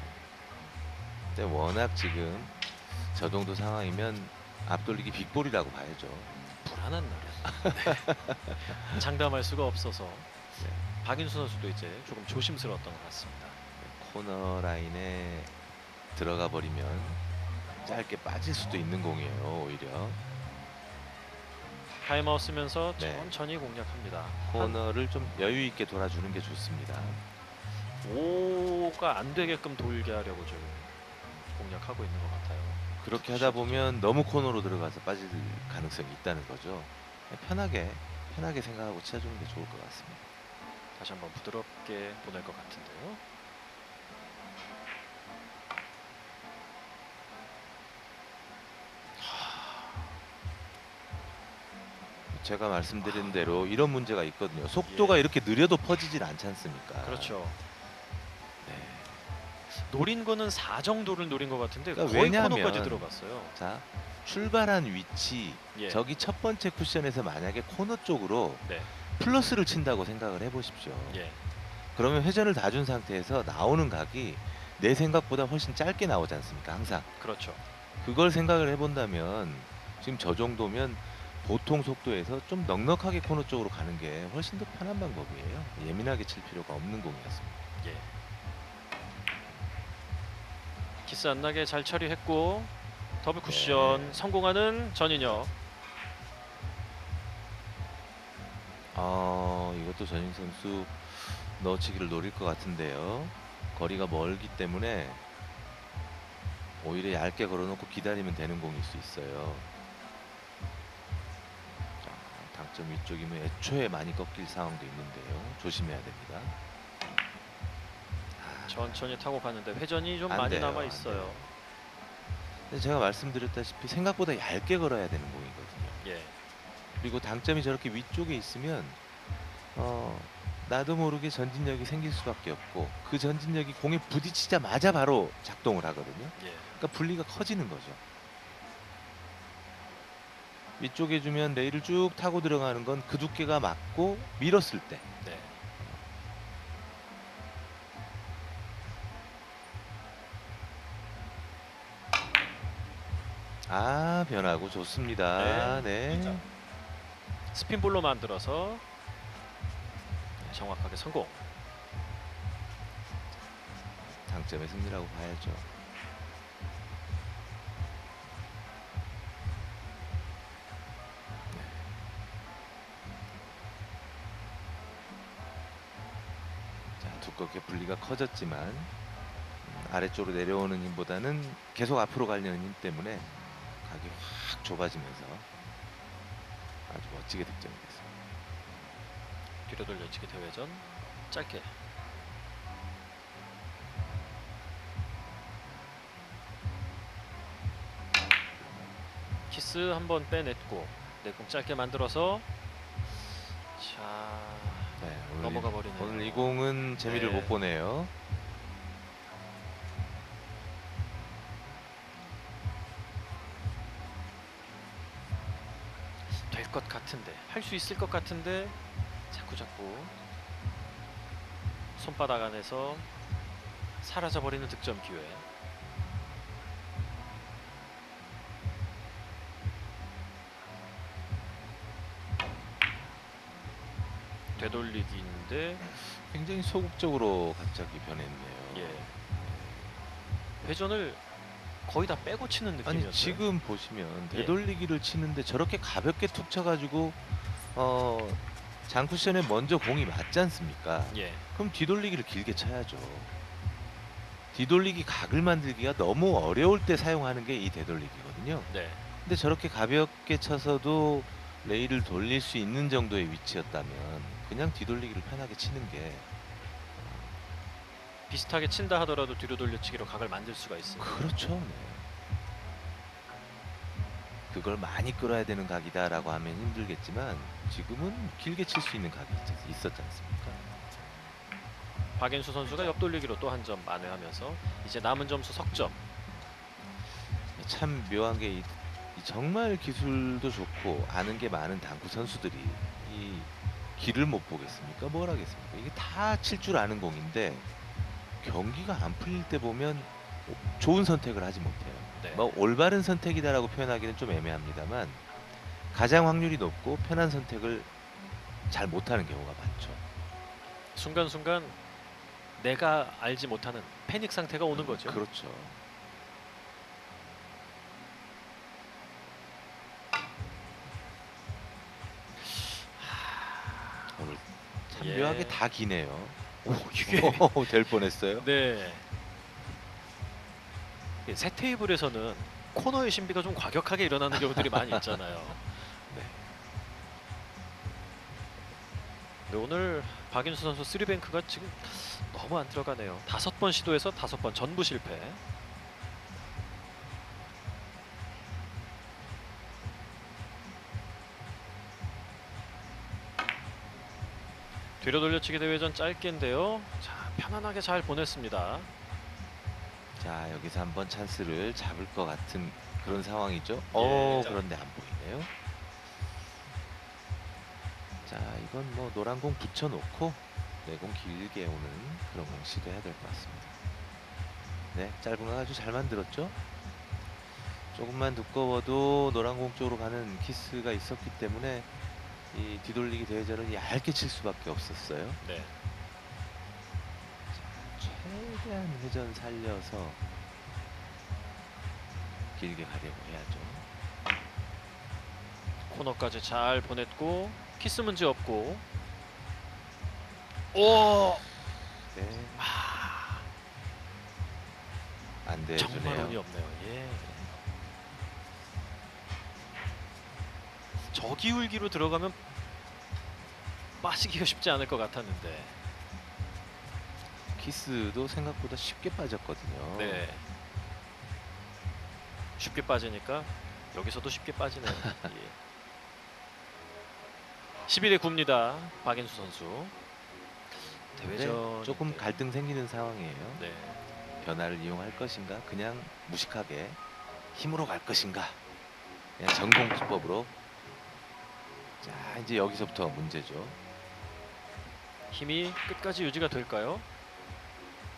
근데 워낙 지금 저 정도 상황이면 앞돌리기 빅볼이라고 봐야죠. 불안한 날은. 네. 장담할 수가 없어서 박인수 선수도 이제 조금 조심스러웠던 것 같습니다. 코너 라인에 들어가 버리면 짧게 빠질 수도 있는 공이에요. 오히려 타임아웃 쓰면서 네. 천천히 공략합니다. 코너를 좀 여유 있게 돌아주는 게 좋습니다. 5가 안 되게끔 돌게 하려고 지금 공략하고 있는 것 같아요. 그렇게 하다 보면 너무 코너로 들어가서 빠질 가능성이 있다는 거죠. 편하게 생각하고 쳐주는 게 좋을 것 같습니다. 다시 한번 부드럽게 보낼 것 같은데요. 제가 말씀드린 대로 이런 문제가 있거든요. 속도가 예. 이렇게 느려도 퍼지질 않지 않습니까? 그렇죠. 네. 노린 거는 4 정도를 노린 것 같은데 그러니까 거의 왜냐하면 코너까지 들어갔어요. 자, 출발한 위치 예. 저기 첫 번째 쿠션에서 만약에 코너 쪽으로 네. 플러스를 친다고 생각을 해보십시오. 예. 그러면 회전을 다 준 상태에서 나오는 각이 내 생각보다 훨씬 짧게 나오지 않습니까? 항상. 그렇죠. 그걸 생각을 해본다면 지금 저 정도면 보통 속도에서 좀 넉넉하게 코너 쪽으로 가는 게 훨씬 더 편한 방법이에요. 예민하게 칠 필요가 없는 공이었습니다. 예. 키스 안 나게 잘 처리했고 더블 쿠션 네. 성공하는 전인혁. 이것도 전인 선수 넣어치기를 노릴 것 같은데요. 거리가 멀기 때문에 오히려 얇게 걸어놓고 기다리면 되는 공일 수 있어요. 자, 당점 위쪽이면 애초에 많이 꺾일 상황도 있는데요. 조심해야 됩니다. 천천히 타고 가는데 회전이 좀 안 많이 돼요, 남아 안 있어요. 돼요. 근데 제가 말씀드렸다시피 생각보다 얇게 걸어야 되는 공이거든요. 예. 그리고 당점이 저렇게 위쪽에 있으면 나도 모르게 전진력이 생길 수밖에 없고 그 전진력이 공에 부딪히자마자 바로 작동을 하거든요. 예. 그러니까 분리가 커지는 거죠. 위쪽에 주면 레일을 쭉 타고 들어가는 건 그 두께가 맞고 밀었을 때 네. 아, 변하고 좋습니다. 네. 스핀볼로 만들어서 정확하게 성공. 당점의 승리라고 봐야죠. 자, 두껍게 분리가 커졌지만 아래쪽으로 내려오는 힘보다는 계속 앞으로 가려는 힘 때문에 각이 확 좁아지면서 아주 멋지게 득점이 됐습니다. 뒤로 돌려치기 대회전 짧게. 키스 한번 빼냈고 내공 짧게 만들어서 자 네, 오늘 넘어가 버리네요. 오늘 이 공은 재미를 네. 못 보네요. 될 것 같은데 할 수 있을 것 같은데 자꾸 손바닥 안에서 사라져버리는 득점 기회. 되돌리기인데 굉장히 소극적으로 갑자기 변했네요. 예. 회전을 거의 다 빼고 치는 느낌이었어요. 아니 지금 보시면 예. 되돌리기를 치는데 저렇게 가볍게 툭 쳐가지고 장쿠션에 먼저 공이 맞지 않습니까? 예. 그럼 뒤돌리기를 길게 쳐야죠. 뒤돌리기 각을 만들기가 너무 어려울 때 사용하는 게 이 되돌리기거든요. 네. 근데 저렇게 가볍게 쳐서도 레일을 돌릴 수 있는 정도의 위치였다면 그냥 뒤돌리기를 편하게 치는 게 비슷하게 친다 하더라도 뒤로 돌려치기로 각을 만들 수가 있습니다. 그렇죠. 네. 그걸 많이 끌어야 되는 각이다라고 하면 힘들겠지만 지금은 길게 칠 수 있는 각이 있었지 않습니까? 박인수 선수가 옆돌리기로 또 한 점 만회하면서 이제 남은 점수 석점. 참 묘한 게 정말 기술도 좋고 아는 게 많은 당구 선수들이 이 길을 못 보겠습니까? 뭘 하겠습니까? 이게 다 칠 줄 아는 공인데 경기가 안 풀릴 때 보면 좋은 선택을 하지 못해요. 네. 뭐 올바른 선택이다라고 표현하기는 좀 애매합니다만 가장 확률이 높고 편한 선택을 잘 못하는 경우가 많죠. 순간순간 내가 알지 못하는 패닉 상태가 오는 거죠. 그렇죠. 오늘 참 예. 묘하게 다 기네요. 오, 이게 될 뻔했어요. 네. 새 테이블에서는 코너의 신비가 좀 과격하게 일어나는 경우들이 많이 있잖아요. 네. 근데 오늘 박인수 선수 3뱅크가 지금 너무 안 들어가네요. 5번 시도해서 5번 전부 실패. 뒤로 돌려치기 대회전 짧게인데요. 자, 편안하게 잘 보냈습니다. 자, 여기서 한번 찬스를 잡을 것 같은 그런 상황이죠. 예. 그런데 안 보이네요. 자, 이건 뭐 노란 공 붙여놓고 내공 길게 오는 그런 공 시도해야 될 것 같습니다. 네, 짧은 건 아주 잘 만들었죠. 조금만 두꺼워도 노란 공 쪽으로 가는 키스가 있었기 때문에 이 뒤돌리기 대회전은 얇게 칠 수밖에 없었어요. 네. 최대한 회전 살려서 길게 가려고 해야죠. 코너까지 잘 보냈고 키스 문제 없고. 오! 네, 아, 안 정말 운이 돼주네요. 없네요. 예. 저 기울기로 들어가면 빠지기가 쉽지 않을 것 같았는데. 키스도 생각보다 쉽게 빠졌거든요. 네. 쉽게 빠지니까 여기서도 쉽게 빠지네요. 예. 11에 9입니다. 박인수 선수. 대회전 네, 조금 갈등 생기는 상황이에요. 네. 변화를 이용할 것인가, 그냥 무식하게 힘으로 갈 것인가, 그냥 전공 기법으로. 자, 이제 여기서부터 문제죠. 힘이 끝까지 유지가 될까요?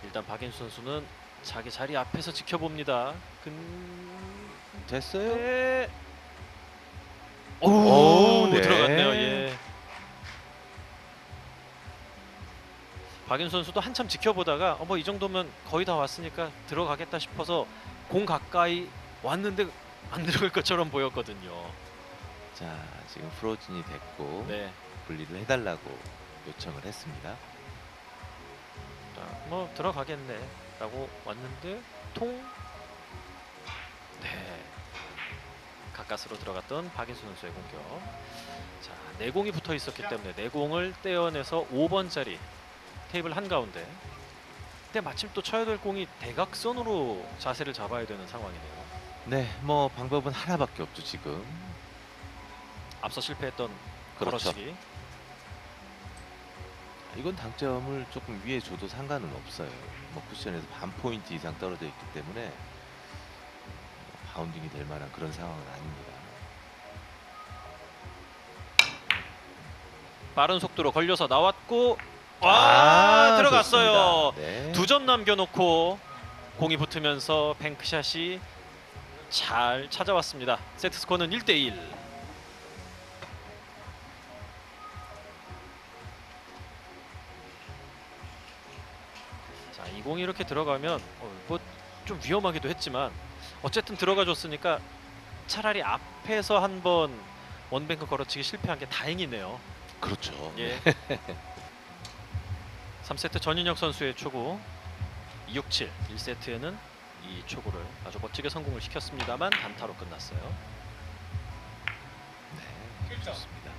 일단 박인수 선수는 자기 자리 앞에서 지켜봅니다. 됐어요? 네. 오, 네. 들어갔네요. 예. 박윤 선수도 한참 지켜보다가 뭐 이 정도면 거의 다 왔으니까 들어가겠다 싶어서 공 가까이 왔는데 안 들어갈 것처럼 보였거든요. 자, 지금 프로즌이 됐고 네. 분리를 해달라고 요청을 했습니다. 자, 뭐 들어가겠네라고 왔는데 통. 네. 가까스로 들어갔던 박인수 선수의 공격. 자, 내공이 붙어 있었기 때문에 내공을 떼어내서 5번짜리 테이블 한가운데. 근데 마침 또 쳐야 될 공이 대각선으로 자세를 잡아야 되는 상황이네요. 네, 뭐 방법은 하나밖에 없죠 지금. 앞서 실패했던 그렇죠. 걸어치기. 이건 당점을 조금 위에 줘도 상관은 없어요. 뭐 쿠션에서 반 포인트 이상 떨어져 있기 때문에 바운딩이 될 만한 그런 상황은 아닙니다. 빠른 속도로 걸려서 나왔고 들어갔어요. 좋습니다. 네. 2점 남겨놓고 공이 붙으면서 뱅크샷이 잘 찾아왔습니다. 세트 스코어는 1대1. 자, 이 공이 이렇게 들어가면 뭐 좀 위험하기도 했지만 어쨌든 들어가줬으니까 차라리 앞에서 한번 원뱅크 걸어치기 실패한 게 다행이네요. 그렇죠. 예. 3세트 전인혁 선수의 초구 267. 1세트에는 이 초구를 아주 멋지게 성공을 시켰습니다만 단타로 끝났어요. 네, 좋습니다.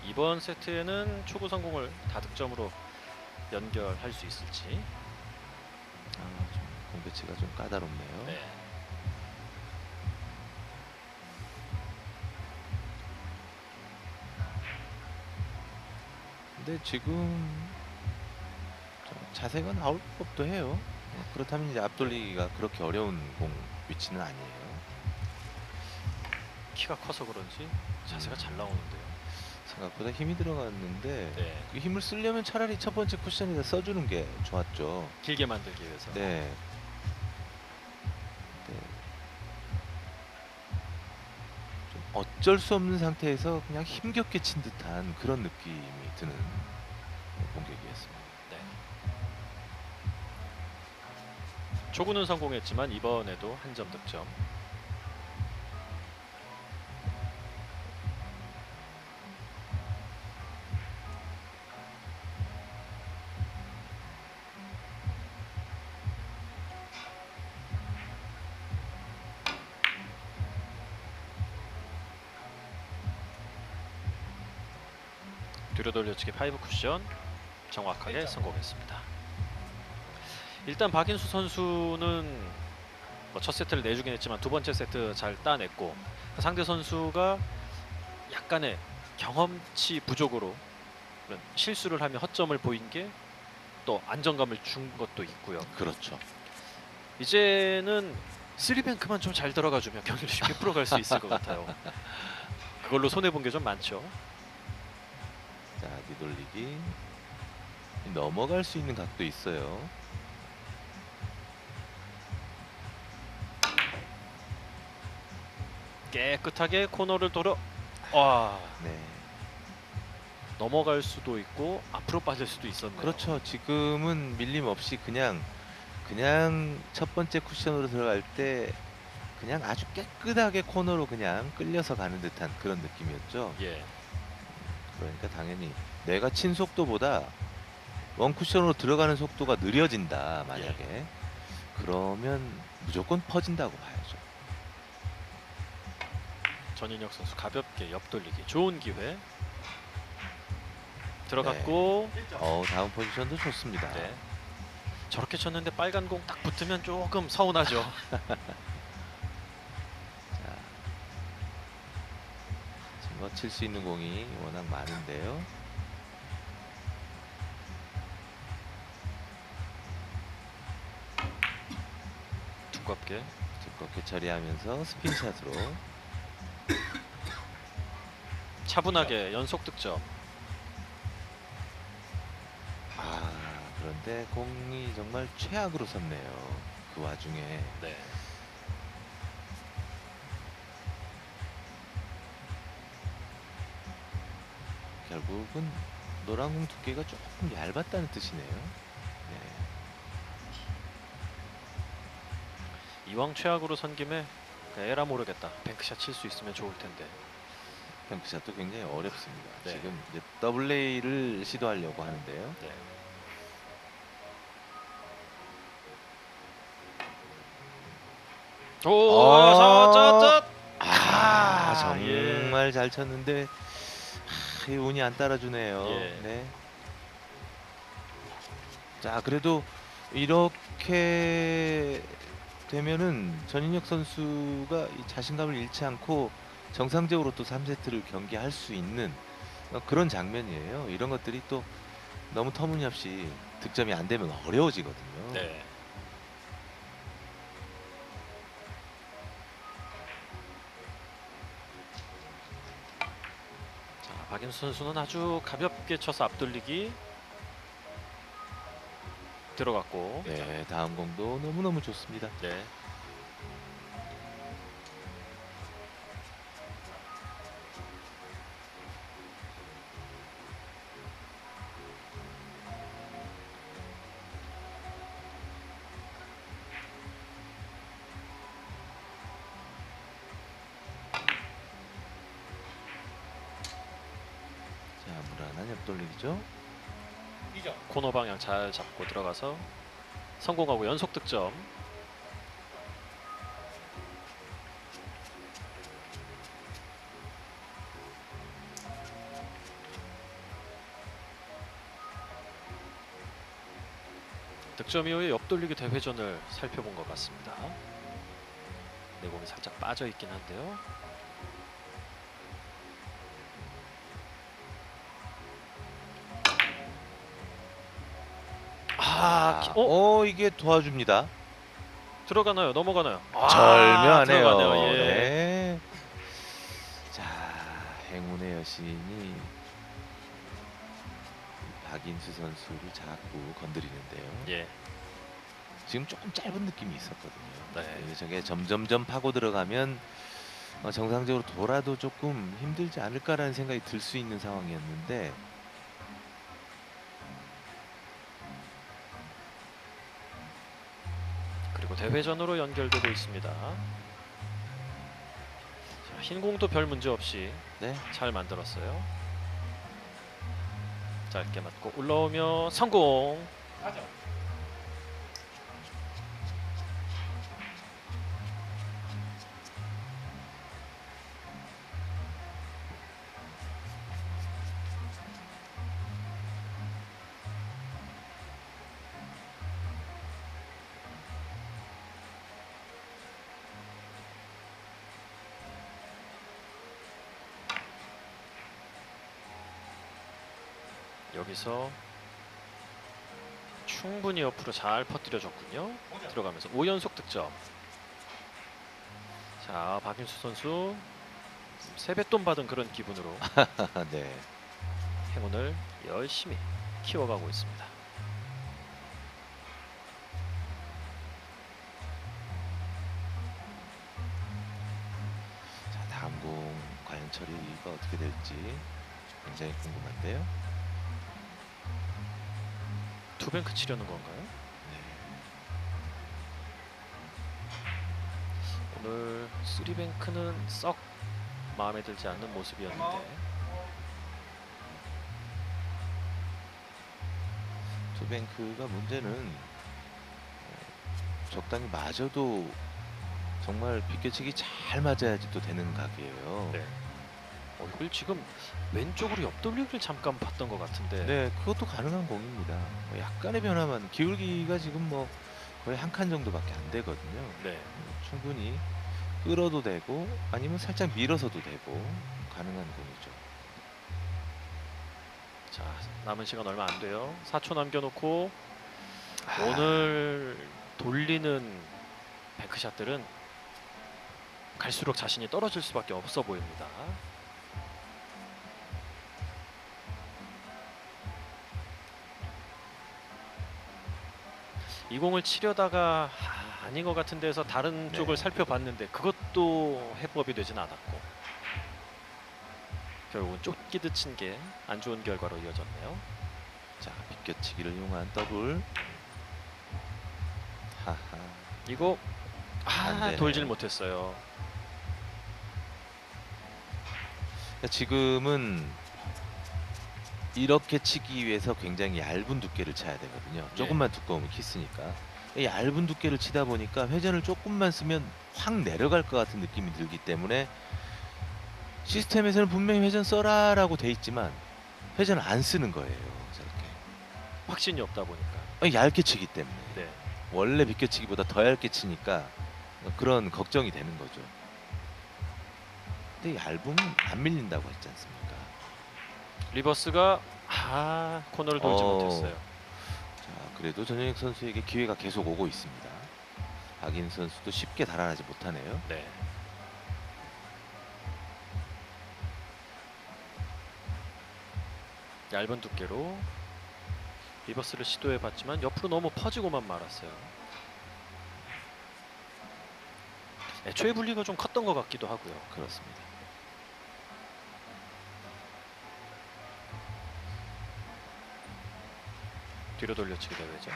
이번 세트에는 초구 성공을 다득점으로 연결할 수 있을지. 좀 공배치가 좀 까다롭네요. 네. 근데 지금 자세가 나올 법도 해요. 그렇다면 이제 앞돌리기가 그렇게 어려운 공 위치는 아니에요. 키가 커서 그런지 자세가 잘 나오는데요. 생각보다 힘이 들어갔는데 네. 그 힘을 쓰려면 차라리 첫 번째 쿠션에다 써주는 게 좋았죠. 길게 만들기 위해서. 네. 네. 좀 어쩔 수 없는 상태에서 그냥 힘겹게 친 듯한 그런 느낌이 드는 공격이었습니다. 네. 초구는 성공했지만 이번에도 한 점 득점. 뒤로 돌려치기 5 쿠션 정확하게 성공했습니다. 일단 박인수 선수는 첫 세트를 내주긴 했지만 두 번째 세트 잘 따냈고 상대 선수가 약간의 경험치 부족으로 그런 실수를 하며 허점을 보인 게 또 안정감을 준 것도 있고요. 그렇죠. 이제는 3뱅크만 좀 잘 들어가주면 경기를 쉽게 풀어갈 수 있을 것 같아요. 그걸로 손해본 게 좀 많죠. 자, 뒤돌리기. 넘어갈 수 있는 각도 있어요. 깨끗하게 코너를 돌아 네. 넘어갈 수도 있고 앞으로 빠질 수도 있었네요. 그렇죠. 지금은 밀림 없이 그냥 첫 번째 쿠션으로 들어갈 때 그냥 아주 깨끗하게 코너로 그냥 끌려서 가는 듯한 그런 느낌이었죠. 예. 그러니까 당연히 내가 친 속도보다 원 쿠션으로 들어가는 속도가 느려진다 만약에 그러면 무조건 퍼진다고 봐야죠. 전인혁 선수 가볍게 옆돌리기 좋은 기회 들어갔고 다음 포지션도 좋습니다. 네. 저렇게 쳤는데 빨간 공 딱 붙으면 조금 서운하죠. 자, 지금 칠 수 있는 공이 워낙 많은데요. 두껍게 두껍게 처리하면서 스핀샷으로. 차분하게 연속 득점. 그런데 공이 정말 최악으로 섰네요. 그 와중에. 네. 결국은 노란 공 두께가 조금 얇았다는 뜻이네요. 네. 이왕 최악으로 선 김에 그냥 에라 모르겠다. 뱅크샷 칠 수 있으면 좋을 텐데. 뱅크샷도 굉장히 어렵습니다. 네. 지금 이제 더블 레이를 시도하려고 하는데요. 네. 오, 자, 정말 잘 쳤는데 이 운이 안 따라주네요. 예. 네. 자, 그래도 이렇게 되면은 전인혁 선수가 이 자신감을 잃지 않고 정상적으로 또 3세트를 경기할 수 있는 그런 장면이에요. 이런 것들이 또 너무 터무니없이 득점이 안 되면 어려워지거든요. 네. 자, 박인수 선수는 아주 가볍게 쳐서 앞돌리기 들어갔고. 네, 다음 공도 너무너무 좋습니다. 네. 자, 무난한 옆돌리기죠. 코너 방향 잘 잡고 들어가서 성공하고 연속 득점. 득점 이후에 옆돌리기 대회전을 살펴본 것 같습니다. 내공이 살짝 빠져 있긴 한데요. 이게 도와줍니다. 들어가나요? 넘어가나요? 절묘하네요. 들어가네요. 예. 네. 자, 행운의 여신이 박인수 선수를 자꾸 건드리는데요. 예. 지금 조금 짧은 느낌이 있었거든요. 네. 저게 점점점 파고 들어가면 정상적으로 돌아도 조금 힘들지 않을까라는 생각이 들 수 있는 상황이었는데 그리고 대회전으로 연결되고 있습니다. 자, 흰 공도 별 문제 없이 네. 잘 만들었어요. 짧게 맞고 올라오며 성공. 여기서 충분히 옆으로 잘 퍼뜨려줬군요. 들어가면서 5연속 득점. 자, 박인수 선수 세뱃돈 받은 그런 기분으로 네. 행운을 열심히 키워가고 있습니다. 자, 다음 공 과연 처리가 어떻게 될지 굉장히 궁금한데요. 투뱅크 치려는 건가요? 오늘 쓰리뱅크는 썩 마음에 들지 않는 모습이었는데 투뱅크가 문제는 적당히 맞아도 정말 비껴치기 잘 맞아야지 또 되는 각이에요. 네. 이걸 지금 왼쪽으로 옆돌리기를 잠깐 봤던 것 같은데 네, 그것도 가능한 공입니다. 약간의 변화만, 기울기가 지금 뭐 거의 한 칸 정도밖에 안 되거든요. 네. 충분히 끌어도 되고 아니면 살짝 밀어서도 되고 가능한 공이죠. 자, 남은 시간 얼마 안 돼요. 4초 남겨놓고 오늘 돌리는 뱅크샷들은 갈수록 자신이 떨어질 수밖에 없어 보입니다. 이 공을 치려다가 아닌 것 같은 데서 다른 네. 쪽을 살펴봤는데 그것도 해법이 되진 않았고 결국은 쫓기듯 친 게 안 좋은 결과로 이어졌네요. 자, 비껴치기를 이용한 더블. 하하. 이거 안 되네. 돌질 못했어요. 그러니까 지금은 이렇게 치기 위해서 굉장히 얇은 두께를 쳐야 되거든요. 조금만 두꺼우면 키스니까. 이 얇은 두께를 치다 보니까 회전을 조금만 쓰면 확 내려갈 것 같은 느낌이 들기 때문에 시스템에서는 분명히 회전 써라라고 돼 있지만 회전을 안 쓰는 거예요. 저렇게. 확신이 없다 보니까. 얇게 치기 때문에. 네. 원래 비껴치기보다 더 얇게 치니까 그런 걱정이 되는 거죠. 근데 얇으면 안 밀린다고 했지 않습니까? 리버스가 코너를 돌지 못했어요. 자, 그래도 전현익 선수에게 기회가 계속 오고 있습니다. 박인 선수도 쉽게 달아나지 못하네요. 네. 얇은 두께로 리버스를 시도해봤지만 옆으로 너무 퍼지고만 말았어요. 애초에 분리가 좀 컸던 것 같기도 하고요. 그렇습니다. 뒤로 돌려치기 대회죠.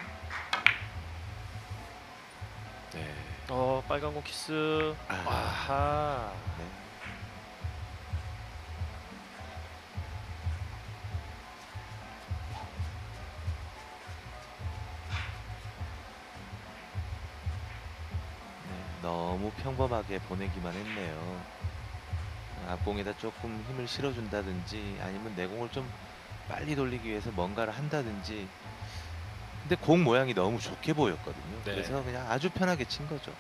네. 빨간 공 키스. 아하. 네. 너무 평범하게 보내기만 했네요. 앞공에다 조금 힘을 실어준다든지 아니면 내공을 좀 빨리 돌리기 위해서 뭔가를 한다든지. 근데 공 모양이 너무 좋게 보였거든요. 네. 그래서 그냥 아주 편하게 친 거죠.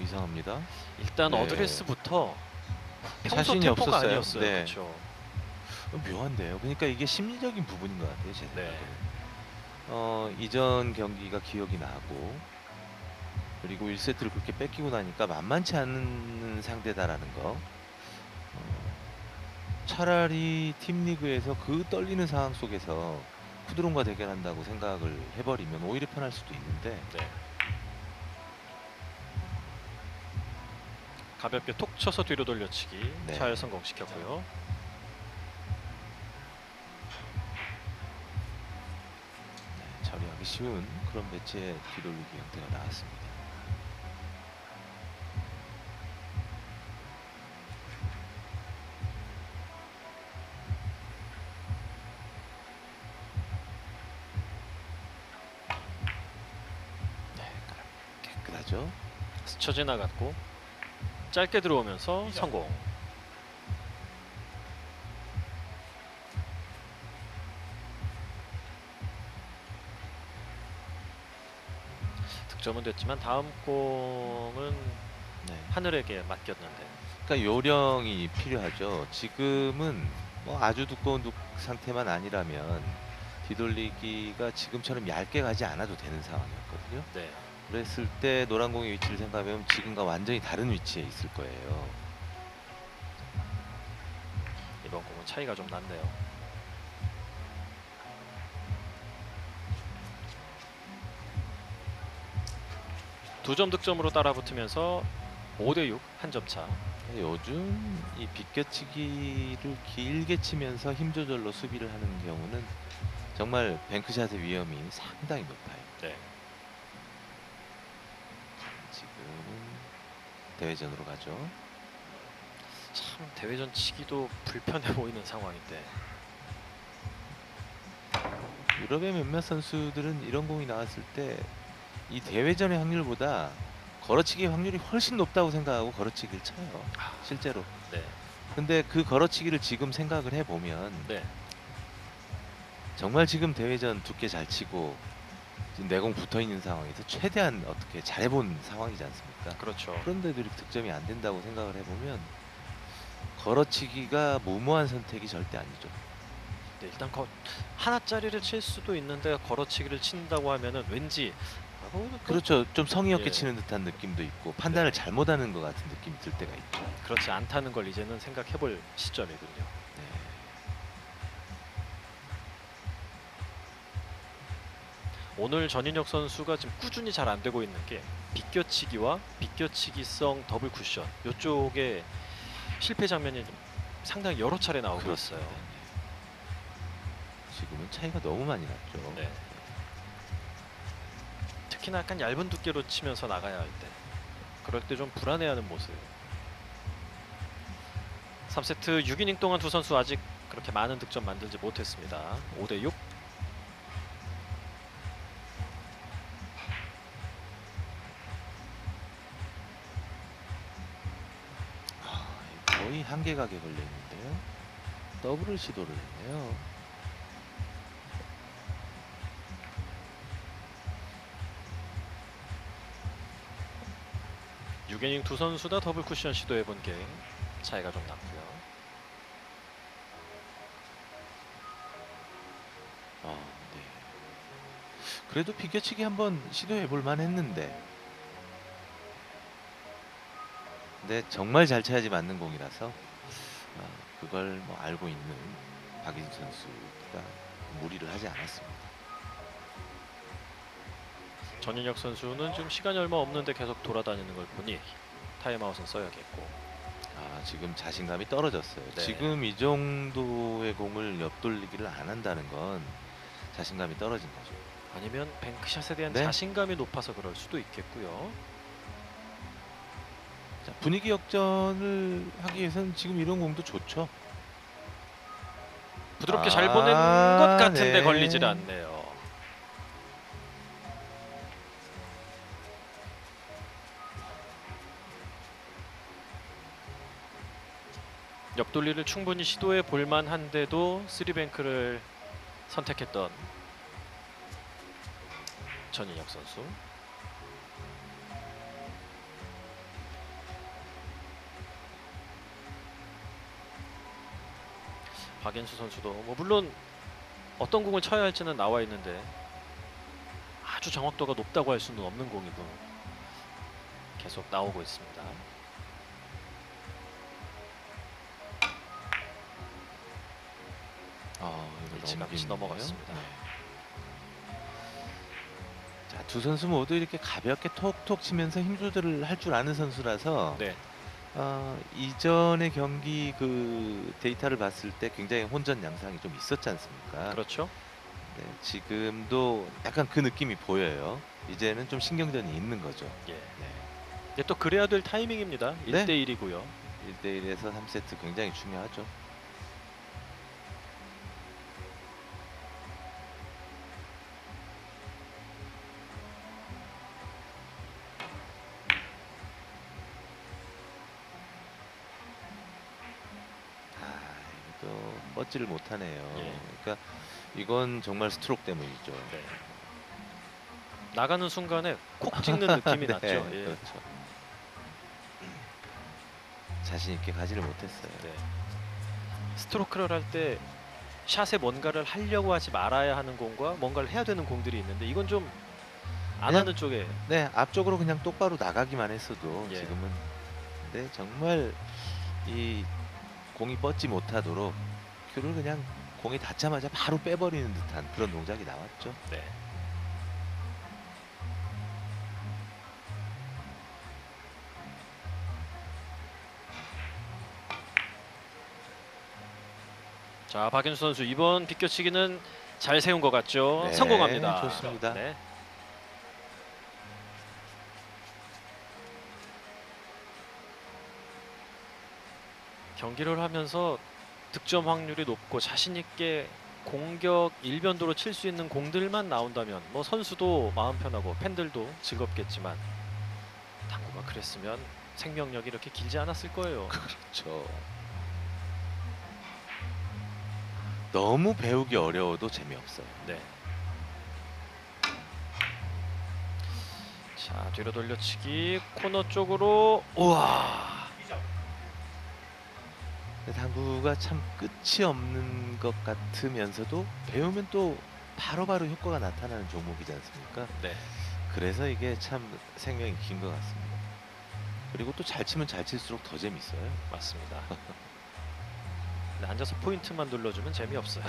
이상합니다. 일단 네. 어드레스부터 평소 자신이 템포가 없었어요. 아니었어요. 네. 그렇죠. 묘한데요. 그러니까 이게 심리적인 부분인 것 같아요. 제 생각에는. 네. 이전 경기가 기억이 나고 그리고 1세트를 그렇게 뺏기고 나니까 만만치 않은 상대다라는 거. 차라리 팀리그에서 그 떨리는 상황 속에서 푸드론과 대결한다고 생각을 해버리면 오히려 편할 수도 있는데 네. 가볍게 톡 쳐서 뒤로 돌려치기. 네. 잘 성공시켰고요. 처리하기 쉬운 그런 배치의 뒤돌리기 형태가 나왔습니다. 네, 깨끗하죠. 스쳐 지나갔고 짧게 들어오면서 성공. 득점은 됐지만 다음 공은 네. 하늘에게 맡겼는데. 그러니까 요령이 필요하죠. 지금은 뭐 아주 두꺼운 상태만 아니라면 뒤돌리기가 지금처럼 얇게 가지 않아도 되는 상황이었거든요. 네. 그랬을 때 노란 공의 위치를 생각하면 지금과 완전히 다른 위치에 있을 거예요. 이번 공은 차이가 좀 났네요. 두 점 득점으로 따라붙으면서 5대6 한 점 차. 요즘 이 비껴치기를 길게 치면서 힘 조절로 수비를 하는 경우는 정말 뱅크샷의 위험이 상당히 높아요. 네. 지금은 대회전으로 가죠. 참 대회전 치기도 불편해 보이는 상황인데. 유럽의 몇몇 선수들은 이런 공이 나왔을 때 이 대회전의 확률보다 걸어치기 확률이 훨씬 높다고 생각하고 걸어치기를 쳐요. 실제로. 네. 근데 그 걸어치기를 지금 생각을 해보면 네. 정말 지금 대회전 두께 잘 치고 지금 내공 붙어있는 상황에서 최대한 어떻게 잘해본 상황이지 않습니까? 그렇죠. 그런데도 이렇게 득점이 안 된다고 생각을 해보면 걸어치기가 무모한 선택이 절대 아니죠. 네, 일단 하나짜리를 칠 수도 있는데 걸어치기를 친다고 하면은 왠지 그렇죠. 좀 성의 없게 예. 치는 듯한 느낌도 있고 판단을 네. 잘못하는 것 같은 느낌이 들 때가 있죠. 그렇지 않다는 걸 이제는 생각해볼 시점이군요. 네. 오늘 전인혁 선수가 지금 꾸준히 잘 안 되고 있는 게 비껴치기와 비껴치기성 더블 쿠션 이쪽에 실패 장면이 좀 상당히 여러 차례 나오고 그렇습니다. 있어요. 네. 지금은 차이가 너무 많이 났죠. 네. 특히나 약간 얇은 두께로 치면서 나가야 할 때 그럴 때 좀 불안해하는 모습. 3세트 6이닝 동안 두 선수 아직 그렇게 많은 득점 만들지 못했습니다. 5대6. 거의 한계각에 걸려 있는데요. 더블을 시도를 했네요. 6이닝 두 선수 다 더블 쿠션 시도해본 게 차이가 좀 났고요. 네. 그래도 비껴치기 한번 시도해 볼 만했는데. 근데 정말 잘 쳐야지 맞는 공이라서 그걸 뭐 알고 있는 박인수 선수가 무리를 하지 않았습니다. 전인혁 선수는 지금 시간이 얼마 없는데 계속 돌아다니는 걸 보니 타임아웃은 써야겠고. 지금 자신감이 떨어졌어요. 네. 지금 이 정도의 공을 옆돌리기를 안 한다는 건 자신감이 떨어진 거죠. 아니면 뱅크샷에 대한 네. 자신감이 높아서 그럴 수도 있겠고요. 자, 분위기 역전을 하기 위해서는 지금 이런 공도 좋죠. 부드럽게 잘 보낸 것 같은데 네. 걸리질 않네요. 옆돌리를 충분히 시도해 볼 만한데도 쓰리뱅크를 선택했던 전인혁 선수. 박인수 선수도 뭐 물론 어떤 공을 쳐야 할지는 나와 있는데 아주 정확도가 높다고 할 수는 없는 공이고 계속 나오고 있습니다. 이거 일찌감치 넘기는데요. 넘어갔습니다. 네. 자, 두 선수 모두 이렇게 가볍게 톡톡 치면서 힘 조절을 할 줄 아는 선수라서 네, 이전의 경기 그 데이터를 봤을 때 굉장히 혼전 양상이 좀 있었지 않습니까? 그렇죠. 네, 지금도 약간 그 느낌이 보여요. 이제는 좀 신경전이 있는 거죠. 예. 네. 근데 또 그래야 될 타이밍입니다. 네. 1대1이고요. 1대1에서 3세트 굉장히 중요하죠. 이것도 뻗지를 못하네요. 예. 그러니까 이건 정말 스트로크 때문이죠. 네. 나가는 순간에 콕 찍는 느낌이 네, 났죠. 예. 그렇죠. 자신 있게 가지를 못했어요. 네. 스트로크를 할 때 샷에 뭔가를 하려고 하지 말아야 하는 공과 뭔가를 해야 되는 공들이 있는데 이건 좀 안 그냥- 하는 쪽에 네, 앞쪽으로 그냥 똑바로 나가기만 했어도 예. 지금은 근데 정말 이 공이 뻗지 못하도록 큐를 그냥 공이 닿자마자 바로 빼버리는 듯한 그런 동작이 나왔죠. 네. 자, 박인수 선수 이번 비껴치기는 잘 세운 것 같죠. 네, 성공합니다. 좋습니다. 네. 경기를 하면서 득점 확률이 높고 자신 있게 공격 일변도로 칠 수 있는 공들만 나온다면 뭐 선수도 마음 편하고 팬들도 즐겁겠지만 당구가 그랬으면 생명력이 이렇게 길지 않았을 거예요. 그렇죠. 너무 배우기 어려워도 재미없어요. 네. 자, 뒤로 돌려치기 코너 쪽으로 우와. 근데 당구가 참 끝이 없는 것 같으면서도 배우면 또 바로바로 효과가 나타나는 종목이지 않습니까? 네. 그래서 이게 참 생명이 긴 것 같습니다. 그리고 또 잘 치면 잘 칠수록 더 재밌어요. 맞습니다. 근데 앉아서 포인트만 눌러주면 재미없어요.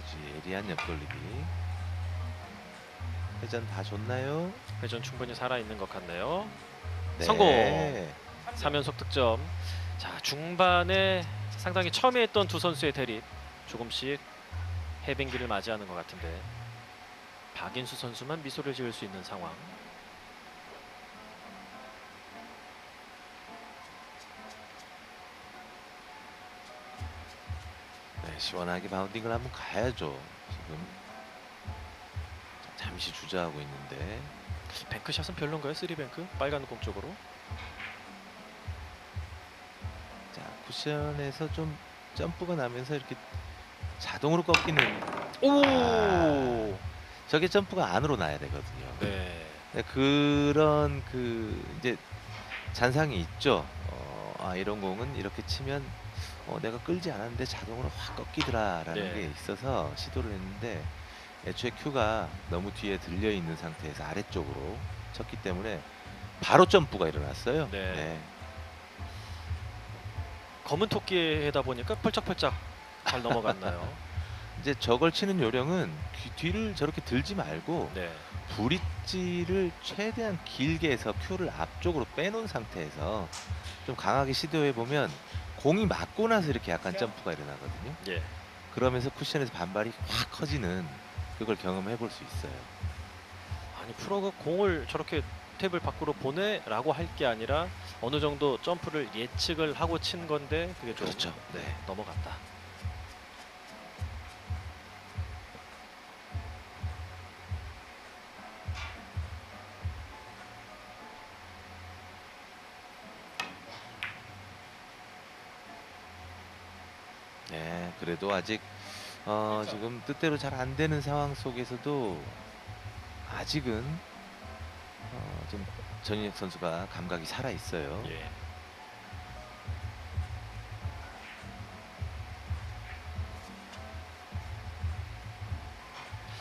아주 예리한 옆돌리기. 회전 다 좋나요? 회전 충분히 살아있는 것 같네요. 네. 성공! 3연속 득점. 자, 중반에 상당히 첨예했던 두 선수의 대립 조금씩 해빙기를 맞이하는 것 같은데 박인수 선수만 미소를 지을 수 있는 상황. 네, 시원하게 바운딩을 한번 가야죠. 지금 잠시 주저하고 있는데. 뱅크샷은 별론가요? 3뱅크? 빨간 공 쪽으로. 자, 쿠션에서 좀 점프가 나면서 이렇게 자동으로 꺾이는. 오! 저게 점프가 안으로 나야 되거든요. 네. 네, 그런 이제 잔상이 있죠. 이런 공은 이렇게 치면 내가 끌지 않았는데 자동으로 확 꺾이더라라는 네. 게 있어서 시도를 했는데 애초에 큐가 너무 뒤에 들려 있는 상태에서 아래쪽으로 쳤기 때문에 바로 점프가 일어났어요. 네. 검은 토끼에다 보니까 펄쩍펄쩍 잘 넘어갔나요? 이제 저걸 치는 요령은 뒤를 저렇게 들지 말고 네. 브릿지를 최대한 길게 해서 큐를 앞쪽으로 빼놓은 상태에서 좀 강하게 시도해 보면 공이 맞고 나서 이렇게 약간 점프가 일어나거든요. 예. 그러면서 쿠션에서 반발이 확 커지는 그걸 경험해 볼 수 있어요. 아니 프로가 공을 저렇게 탭을 밖으로 보내라고 할 게 아니라 어느 정도 점프를 예측을 하고 친 건데 그게 좀 그렇죠. 네. 넘어갔다. 네, 그래도 아직 지금 뜻대로 잘 안 되는 상황 속에서도 아직은 좀 전인혁 선수가 감각이 살아 있어요. 예.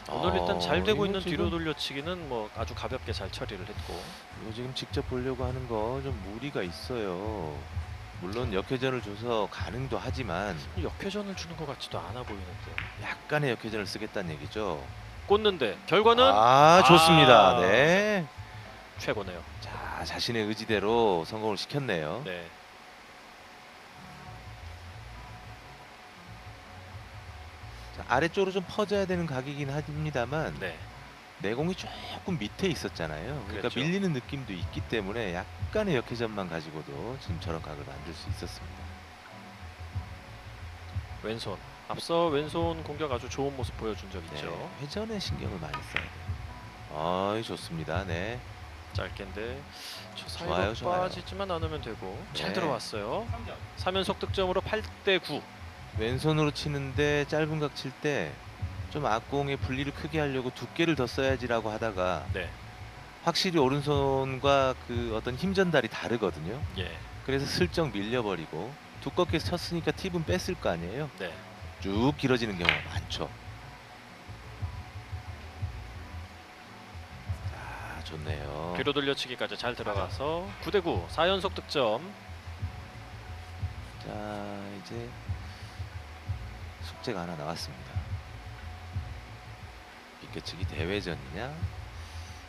오늘 일단 잘 되고 이거 있는 뒤로 지금 돌려치기는 뭐 아주 가볍게 잘 처리를 했고. 이거 지금 직접 보려고 하는 거 좀 무리가 있어요. 물론 역회전을 줘서 가능도 하지만 역회전을 주는 것 같지도 않아 보이는데. 약간의 역회전을 쓰겠다는 얘기죠. 꽂는데 결과는 좋습니다. 네. 최고네요. 자, 자신의 의지대로 성공을 시켰네요. 네. 자, 아래쪽으로 좀 퍼져야 되는 각이긴 합니다만 네. 내공이 조금 밑에 있었잖아요. 그러니까 그랬죠. 밀리는 느낌도 있기 때문에 약간의 역회전만 가지고도 지금 저런 각을 만들 수 있었습니다. 왼손. 앞서 왼손 공격 아주 좋은 모습 보여준 적 있죠. 네, 회전에 신경을 많이 써야 돼요. 좋습니다. 네. 짧게인데 저 좋아요, 사이로 좋아요. 빠지지만 않으면 되고 잘 네. 들어왔어요. 3연속 득점으로 8대9. 왼손으로 치는데 짧은 각 칠 때 좀 앞공의 분리를 크게 하려고 두께를 더 써야지라고 하다가 네. 확실히 오른손과 그 어떤 힘 전달이 다르거든요. 예. 그래서 슬쩍 밀려버리고 두껍게 쳤으니까 팁은 뺐을 거 아니에요. 네. 쭉 길어지는 경우가 많죠. 자, 좋네요. 뒤로 돌려치기까지 잘 들어가서 9대9 4연속 득점. 자, 이제 숙제가 하나 나왔습니다. 비껴치기 대회전이냐?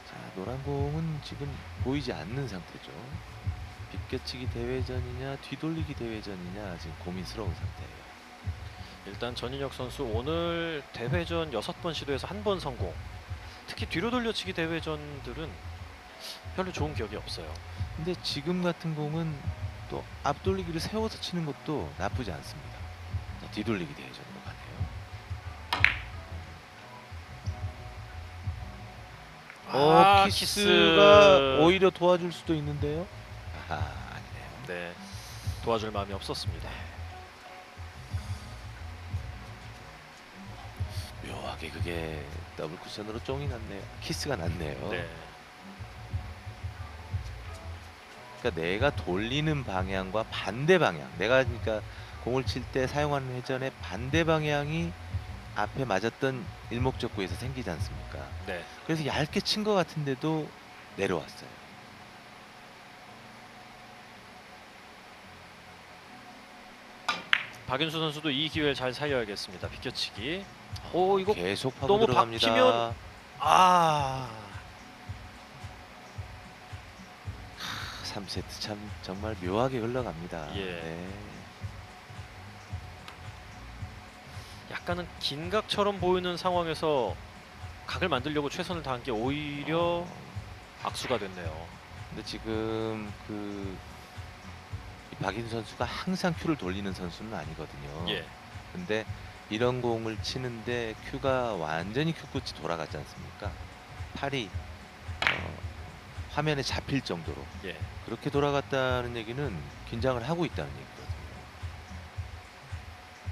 자, 노란 공은 지금 보이지 않는 상태죠. 비껴치기 대회전이냐 뒤돌리기 대회전이냐 지금 고민스러운 상태예요. 일단 전인혁 선수 오늘 대회전 6번 시도해서 1번 성공. 특히 뒤로 돌려치기 대회전들은 별로 좋은 기억이 없어요. 근데 지금 같은 공은 또 앞돌리기를 세워서 치는 것도 나쁘지 않습니다. 자, 뒤돌리기 대회전으로 가네요. 키스가 오히려 도와줄 수도 있는데요. 아니네요. 네. 도와줄 마음이 없었습니다. 묘하게 그게 더블 쿠션으로 쫑이 났네요. 키스가 났네요. 네. 그러니까 내가 돌리는 방향과 반대 방향, 내가 그러니까 공을 칠 때 사용하는 회전의 반대 방향이 앞에 맞았던 일목적구에서 생기지 않습니까? 네. 그래서 얇게 친 것 같은데도 내려왔어요. 박인수 선수도 이 기회를 잘 살려야겠습니다. 비껴치기. 오, 이거 계속 파고 너무 들어갑니다. 박히면 아, 3세트 참 정말 묘하게 흘러갑니다. 예. 네. 약간은 긴각처럼 보이는 상황에서 각을 만들려고 최선을 다한 게 오히려 악수가 됐네요. 근데 지금 이 박인 선수가 항상 큐를 돌리는 선수는 아니거든요. 예. 근데 이런 공을 치는데 큐가 완전히 큐 끝이 돌아갔지 않습니까? 팔이 화면에 잡힐 정도로 예. 그렇게 돌아갔다는 얘기는 긴장을 하고 있다는 얘기거든요.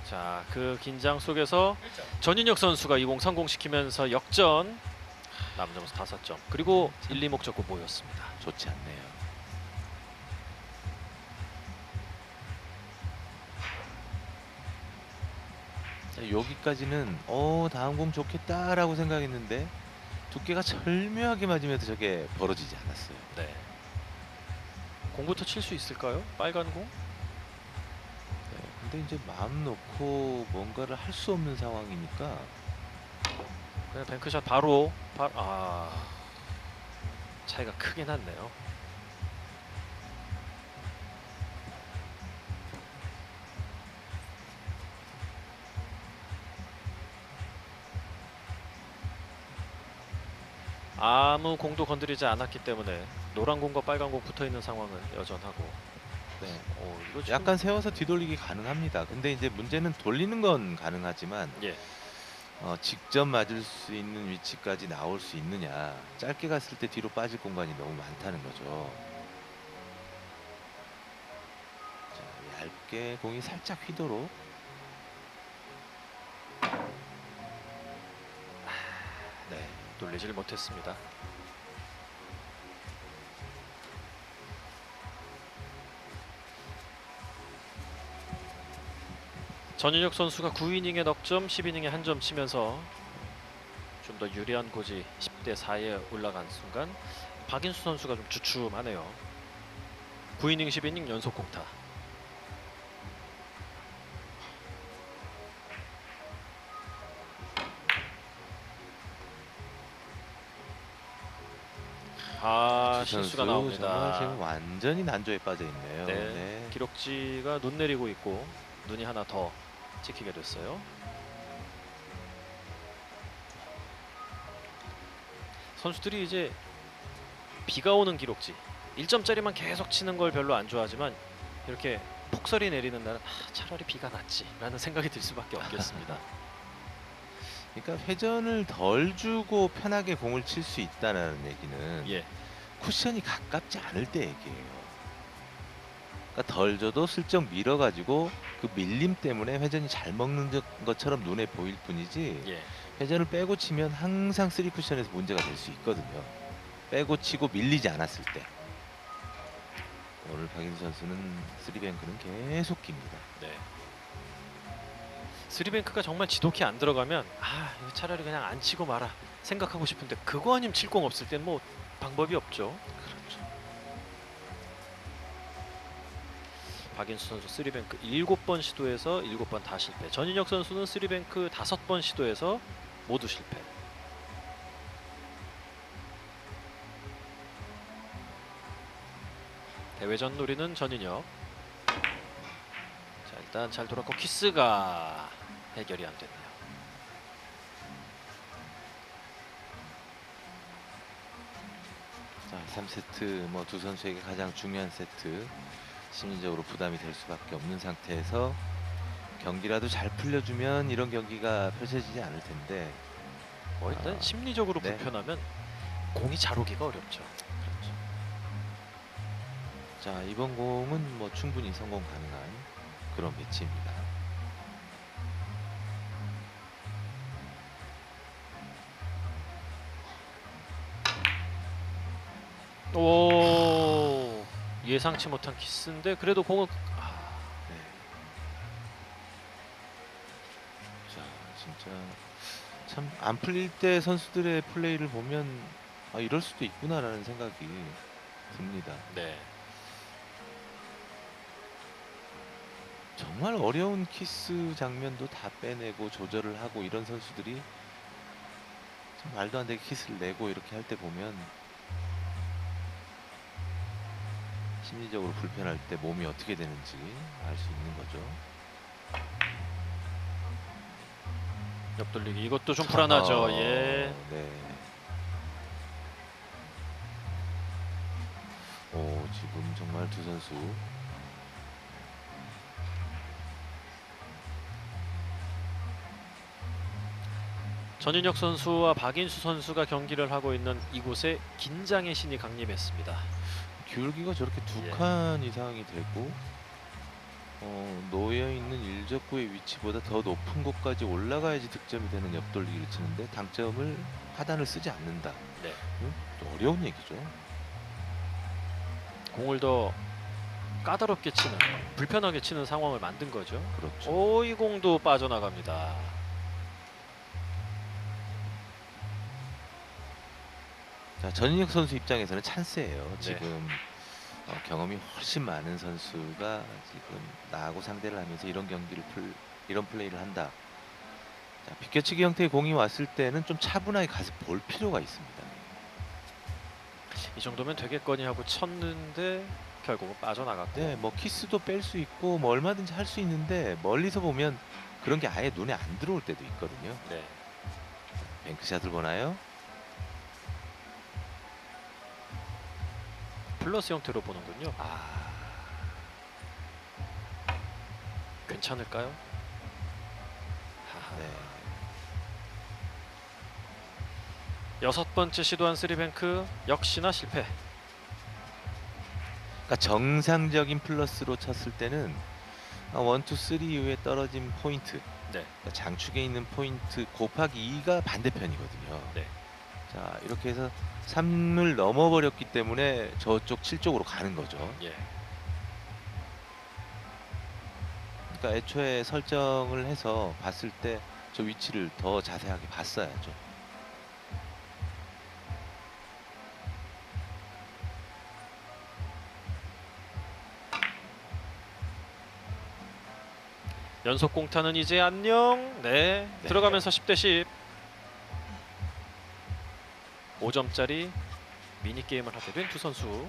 자, 그 긴장 속에서 전인혁 선수가 이 공 성공시키면서 역전. 남은 점수 5점. 그리고 1, 2목적구 모였습니다. 좋지 않네요. 자, 여기까지는 다음 공 좋겠다라고 생각했는데 두께가 절묘하게 맞으면서 저게 벌어지지 않았어요. 네. 공부터 칠 수 있을까요? 빨간 공? 네, 근데 이제 마음 놓고 뭔가를 할 수 없는 상황이니까 그냥 뱅크샷 바로 차이가 크게 났네요. 아무 공도 건드리지 않았기 때문에 노란 공과 빨간 공 붙어 있는 상황은 여전하고. 네, 이거 지금 약간 세워서 뒤돌리기 가능합니다. 근데 이제 문제는 돌리는 건 가능하지만 예. 직접 맞을 수 있는 위치까지 나올 수 있느냐, 짧게 갔을 때 뒤로 빠질 공간이 너무 많다는 거죠. 자, 얇게 공이 살짝 휘도록. 네, 돌리질 못했습니다. 전인혁 선수가 9이닝에 넉점, 10이닝에 한 점 치면서 좀 더 유리한 고지 10대 4에 올라간 순간 박인수 선수가 좀 주춤하네요. 9이닝 10이닝 연속 공타. 두 실수가 선수 정말 지금 나옵니다. 완전히 난조에 빠져 있네요. 네, 네. 기록지가 눈 내리고 있고 눈이 하나 더 찍히게 됐어요. 선수들이 이제 비가 오는 기록지 1점짜리만 계속 치는 걸 별로 안 좋아하지만 이렇게 폭설이 내리는 날은 차라리 비가 낫지 라는 생각이 들 수밖에 없겠습니다. 그러니까 회전을 덜 주고 편하게 공을 칠 수 있다는 얘기는 예, 쿠션이 가깝지 않을 때 얘기예요. 그러니까 덜 줘도 슬쩍 밀어가지고 그 밀림 때문에 회전이 잘 먹는 것처럼 눈에 보일 뿐이지, 예. 회전을 빼고 치면 항상 3쿠션에서 문제가 될 수 있거든요. 빼고 치고 밀리지 않았을 때. 오늘 박인수 선수는 3뱅크는 계속 깁니다. 네. 스리뱅크가 정말 지독히 안 들어가면 이거 차라리 그냥 안 치고 마라 생각하고 싶은데 그거 아니면 칠 공 없을 땐 뭐 방법이 없죠. 그렇죠. 박인수 선수 3뱅크 7번 시도해서 7번 다 실패. 전인혁 선수는 3뱅크 5번 시도해서 모두 실패. 대회전 노리는 전인혁. 자, 일단 잘 돌았고 키스가 해결이 안 됐네요. 자, 3세트 뭐 두 선수에게 가장 중요한 세트, 심리적으로 부담이 될 수밖에 없는 상태에서 경기라도 잘 풀려주면 이런 경기가 펼쳐지지 않을 텐데. 일단 심리적으로 네. 불편하면 공이 잘 오기가 어렵죠. 그렇죠. 자, 이번 공은 뭐 충분히 성공 가능한 그런 배치입니다. 오, 예상치 못한 키스인데 그래도 공은 네. 자, 참 안 풀릴 때 선수들의 플레이를 보면 아, 이럴 수도 있구나라는 생각이 듭니다. 네. 정말 어려운 키스 장면도 다 빼내고 조절을 하고 이런 선수들이 참 말도 안 되게 키스를 내고 이렇게 할 때 보면 심리적으로 불편할 때 몸이 어떻게 되는지 알 수 있는 거죠. 옆돌리기 이것도 좀 불안하죠. 예. 네. 오, 지금 정말 두 선수 전인혁 선수와 박인수 선수가 경기를 하고 있는 이곳에 긴장의 신이 강림했습니다. 기울기가 저렇게 두 예. 칸 이상이 되고 놓여 있는 일적구의 위치보다 더 높은 곳까지 올라가야지 득점이 되는 옆돌리기를 치는데 당점을 하단을 쓰지 않는다. 네. 또 어려운 얘기죠. 공을 더 까다롭게 치는, 불편하게 치는 상황을 만든 거죠. 그렇죠. 오, 이 공도 빠져나갑니다. 자, 전인혁 선수 입장에서는 찬스예요. 네. 지금 경험이 훨씬 많은 선수가 지금 나하고 상대를 하면서 이런 플레이를 한다. 자, 비껴치기 형태의 공이 왔을 때는 좀 차분하게 가서 볼 필요가 있습니다. 이 정도면 되겠거니 하고 쳤는데 결국은 빠져나갔고. 네, 뭐 키스도 뺄 수 있고 뭐 얼마든지 할 수 있는데 멀리서 보면 그런 게 아예 눈에 안 들어올 때도 있거든요. 네. 뱅크샷을 보나요? 플러스 형태로 보는군요. 아, 괜찮을까요? 하하. 네. 여섯 번째 시도한 쓰리뱅크 역시나 실패. 그러니까 정상적인 플러스로 쳤을 때는 1, 2, 3 이후에 떨어진 포인트, 네. 그러니까 장축에 있는 포인트 곱하기 2가 반대편이거든요. 네. 자, 이렇게 해서 3을 넘어버렸기 때문에 저쪽 7쪽으로 가는 거죠. 예. 그러니까 애초에 설정을 해서 봤을 때 저 위치를 더 자세하게 봤어야죠. 연속 공타는 이제 안녕. 네. 네. 들어가면서 10대 10. 5점짜리 미니 게임을 하게 된 두 선수.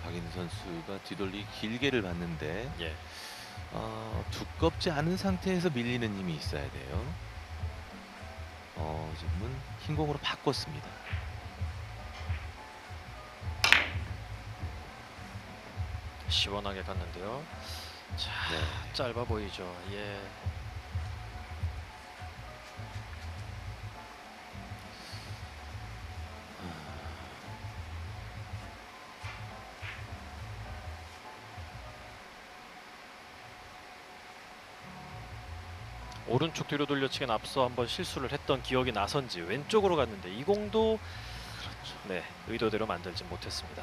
박인우 선수가 뒤돌리 길게를 봤는데 예. 두껍지 않은 상태에서 밀리는 힘이 있어야 돼요. 지금은 흰 공으로 바꿨습니다. 시원하게 갔는데요. 자, 네. 짧아 보이죠. 예. 오른쪽 뒤로 돌려치기는 앞서 한번 실수를 했던 기억이 나선지 왼쪽으로 갔는데 이 공도 그렇죠. 네, 의도대로 만들지 못했습니다.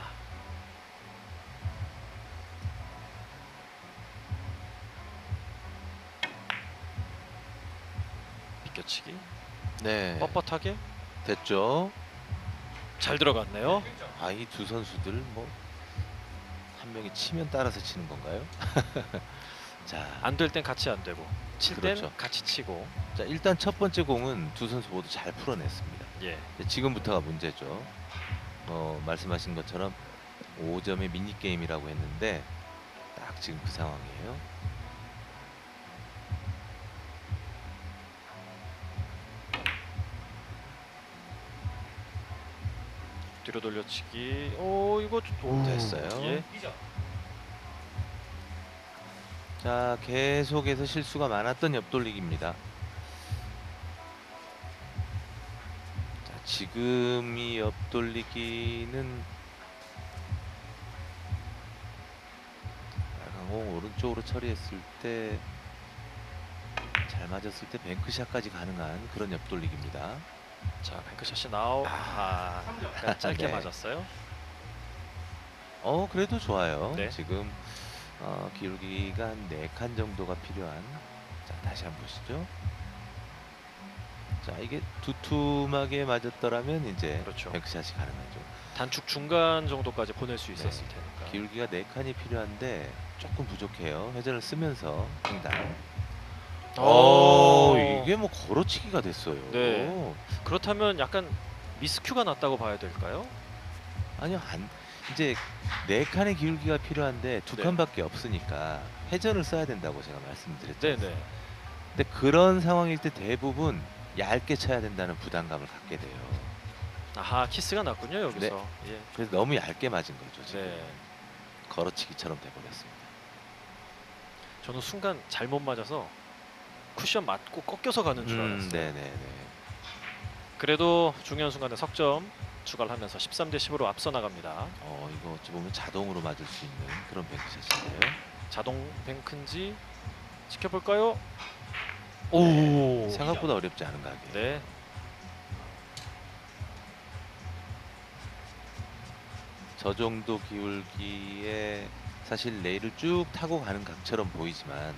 비껴치기 네. 뻣뻣하게 됐죠. 잘 들어갔네요. 이 두 선수들 뭐 한 명이 치면 따라서 치는 건가요? 자, 안 될 땐 같이 안 되고 칠 땐 그렇죠. 같이 치고. 자, 일단 첫 번째 공은 두 선수 모두 잘 풀어냈습니다. 예. 지금부터가 문제죠. 말씀하신 것처럼 5점의 미니 게임이라고 했는데 딱 지금 그 상황이에요. 뒤로 돌려치기. 오, 이거 됐어요. 예. 자, 계속해서 실수가 많았던 옆돌리기입니다. 자, 지금 이 옆돌리기는 빨간 공 오른쪽으로 처리했을 때 잘 맞았을 때 뱅크샷까지 가능한 그런 옆돌리기입니다. 자, 뱅크샷이 약간 짧게 네. 맞았어요. 그래도 좋아요. 네. 지금 기울기가 한 4칸 정도가 필요한. 자, 다시 한번 보시죠. 자, 이게 두툼하게 맞았더라면 이제 그렇죠. 뱅크샷이 가능하죠. 단축 중간 정도까지 보낼 수 네. 있었을 테니까. 기울기가 4칸이 필요한데 조금 부족해요. 회전을 쓰면서 횡단. 이게 뭐 걸어치기가 됐어요. 네. 그렇다면 약간 미스큐가 났다고 봐야 될까요? 아니요, 이제 4칸의 기울기가 필요한데 2칸밖에 네. 없으니까 회전을 써야 된다고 제가 말씀드렸죠. 네네. 근데 그런 상황일 때 대부분 얇게 쳐야 된다는 부담감을 갖게 돼요. 아하, 키스가 났군요 여기서. 예. 그래서 너무 얇게 맞은 거죠. 지금. 네. 걸어치기처럼 돼버렸습니다. 저는 순간 잘못 맞아서 쿠션 맞고 꺾여서 가는 줄 알았어요. 네네네. 그래도 중요한 순간에 석점 추가를 하면서 13대 10으로 앞서 나갑니다. 이거 어찌 보면 자동으로 맞을 수 있는 그런 뱅크샷인데요. 자동 뱅크인지 지켜볼까요? 네, 오, 생각보다 어렵지 않은 가게. 네. 저 정도 기울기에 사실 레일을 쭉 타고 가는 각처럼 보이지만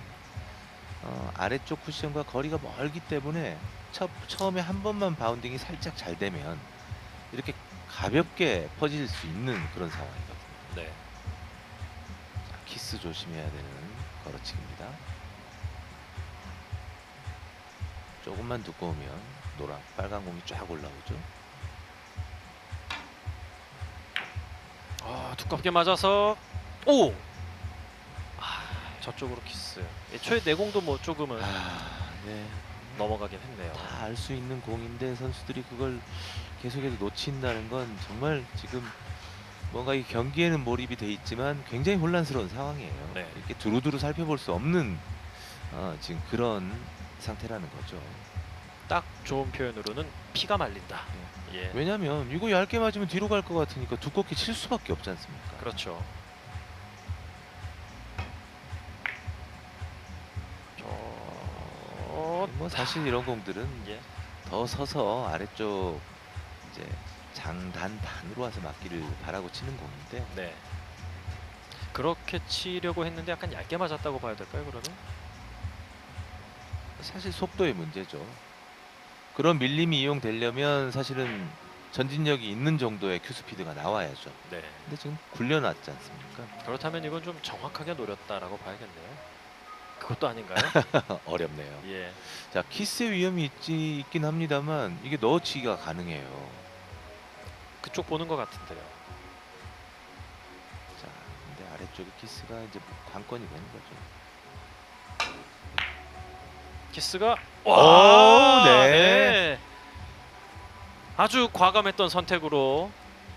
아래쪽 쿠션과 거리가 멀기 때문에 처음에 한 번만 바운딩이 살짝 잘 되면 이렇게 가볍게 퍼질 수 있는 그런 상황이거든요. 네. 자, 키스 조심해야 되는 걸어치기입니다. 조금만 두꺼우면 빨간 공이 쫙 올라오죠. 두껍게 맞아서 오. 저쪽으로 키스. 애초에 내공도 뭐 조금은 네. 넘어가긴 했네요. 다 알 수 있는 공인데 선수들이 그걸 계속해서 놓친다는 건 정말 지금 뭔가 이 경기에는 몰입이 돼 있지만 굉장히 혼란스러운 상황이에요. 네. 이렇게 두루두루 살펴볼 수 없는 지금 그런 상태라는 거죠. 딱 좋은 표현으로는 피가 말린다. 예. 왜냐면 이거 얇게 맞으면 뒤로 갈 것 같으니까 두껍게 칠 수밖에 없지 않습니까? 그렇죠. 뭐 사실 이런 공들은 예. 더 서서 아래쪽 이제 장단 반으로 와서 맞기를 바라고 치는 공인데 네. 그렇게 치려고 했는데 약간 얇게 맞았다고 봐야 될까요, 그러면? 사실 속도의 문제죠. 그런 밀림이 이용되려면 사실은 전진력이 있는 정도의 큐 스피드가 나와야죠. 네. 근데 지금 굴려놨지 않습니까? 그렇다면 이건 좀 정확하게 노렸다라고 봐야겠네요. 그것도 아닌가요? 어렵네요. 예. 자, 키스의 위험이 있긴 합니다만 이게 넣어치기가 가능해요. 그쪽 보는 것 같은데요. 자, 근데 아래쪽에 키스가 이제 뭐 관건이 되는 거죠. 키스가 네. 아주 과감했던 선택으로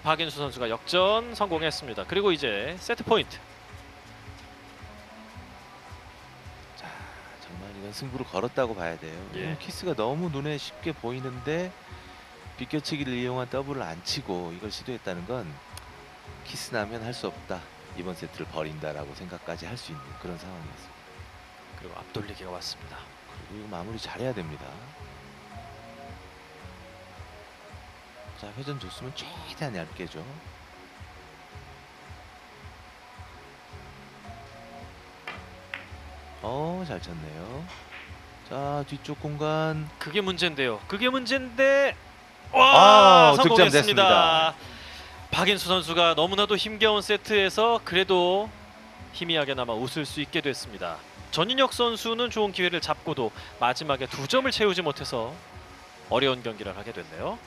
박인수 선수가 역전 성공했습니다. 그리고 이제 세트 포인트. 자, 정말 이건 승부를 걸었다고 봐야 돼요. 예. 키스가 너무 눈에 쉽게 보이는데 비껴치기를 이용한 더블을 안 치고 이걸 시도했다는 건 키스 나면 할 수 없다. 이번 세트를 버린다라고 생각까지 할 수 있는 그런 상황이었습니다. 그리고 앞돌리기가 왔습니다. 그리고 이거 마무리 잘해야 됩니다. 자, 회전 줬으면 최대한 얇게죠. 잘 쳤네요. 자, 뒤쪽 공간. 그게 문제인데요. 그게 문제인데 와, 성공했습니다. 득점됐습니다. 박인수 선수가 너무나도 힘겨운 세트에서 그래도 희미하게나마 웃을 수 있게 됐습니다. 전인혁 선수는 좋은 기회를 잡고도 마지막에 2점을 채우지 못해서 어려운 경기를 하게 됐네요.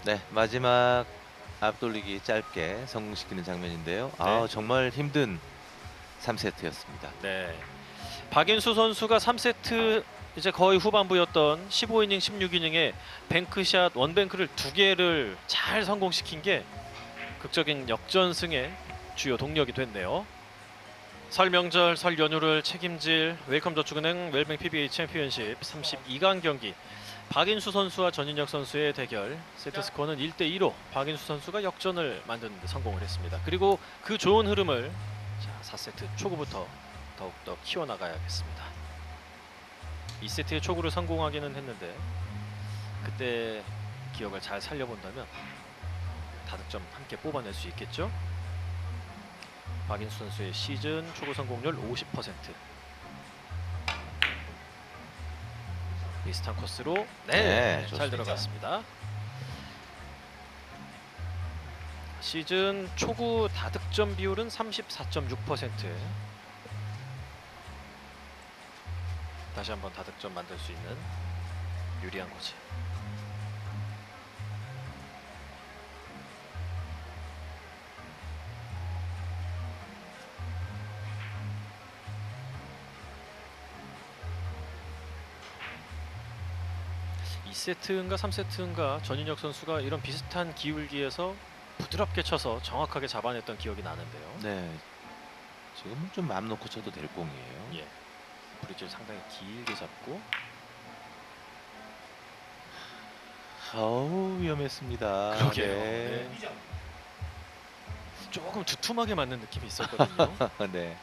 네, 마지막 앞돌리기 짧게 성공시키는 장면인데요. 네. 정말 힘든 3세트였습니다. 네. 박인수 선수가 3세트 이제 거의 후반부였던 15이닝 16이닝에 뱅크샷 원뱅크를 2개를 잘 성공시킨 게 극적인 역전승의 주요 동력이 됐네요. 설 명절 설 연휴를 책임질 웰컴저축은행 웰뱅 PBA 챔피언십 32강 경기 박인수 선수와 전인혁 선수의 대결. 세트 스코어는 1대2로 박인수 선수가 역전을 만드는 데 성공을 했습니다. 그리고 그 좋은 흐름을 자, 4세트 초구부터 더욱더 키워나가야겠습니다. 2세트의 초구를 성공하기는 했는데 그때 기억을 잘 살려본다면 다득점 함께 뽑아낼 수 있겠죠. 박인수 선수의 시즌 초구 성공률 50%. 비슷한 코스로 네, 잘 좋습니다. 들어갔습니다. 시즌 초구 다득점 비율은 34.6%. 다시 한번 다득점 만들 수 있는 유리한 거지. 이 세트인가 3세트인가 전인혁 선수가 이런 비슷한 기울기에서 부드럽게 쳐서 정확하게 잡아냈던 기억이 나는데요. 네. 지금은 좀 마음 놓고 쳐도 될 공이에요. 예. 브릿지를 상당히 길게 잡고 어우, 위험했습니다. 그러게요. 네. 네. 조금 두툼하게 맞는 느낌이 있었거든요. 네.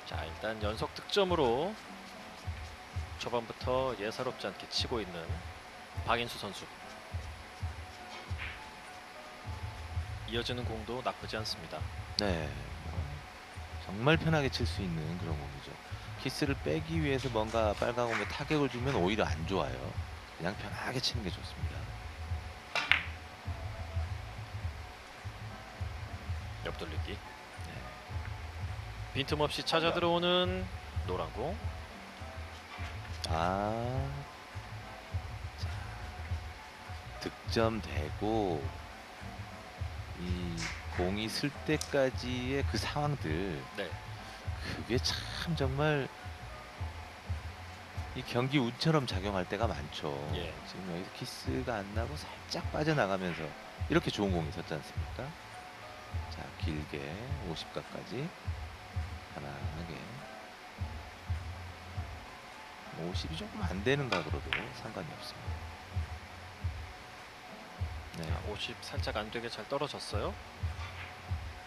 자, 일단 연속 득점으로 초반부터 예사롭지 않게 치고 있는 박인수 선수. 이어지는 공도 나쁘지 않습니다. 네. 정말 편하게 칠 수 있는 그런 공이죠. 키스를 빼기 위해서 뭔가 빨간 공에 타격을 주면 오히려 안 좋아요. 그냥 편하게 치는 게 좋습니다. 옆돌리기. 네. 빈틈없이 찾아 들어오는 노란 공. 아, 자, 득점되고 이 공이 쓸 때까지의 그 상황들, 네. 그게 참 정말 이 경기 운처럼 작용할 때가 많죠. 예. 지금 여기서 키스가 안 나고 살짝 빠져나가면서 이렇게 좋은 공이 있었지 않습니까? 자, 길게 50가까지 편안하게 50이 조금 안 되는 각으로도 상관이 없습니다. 네, 자, 50 살짝 안 되게 잘 떨어졌어요.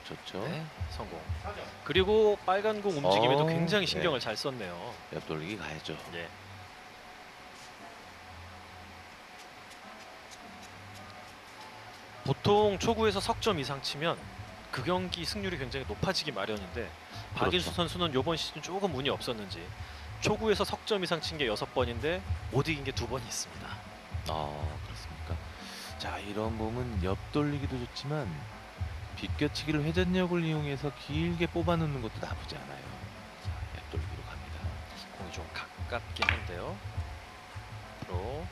좋죠. 네, 성공. 그리고 빨간 공 움직임에도 굉장히 네. 신경을 잘 썼네요. 옆 돌리기 가야죠. 예. 보통 초구에서 석점 이상 치면 그 경기 승률이 굉장히 높아지기 마련인데 박인수 그렇죠. 선수는 이번 시즌 조금 운이 없었는지 초구에서 석점 이상 친 게 6번인데 못 이긴 게 2번이 있습니다. 그렇습니까? 자, 이런 공은 옆 돌리기도 좋지만 비껴치기를 회전력을 이용해서 길게 뽑아놓는 것도 나쁘지 않아요. 자, 옆 돌리기로 갑니다. 공이 좀 가깝긴 한데요. 프로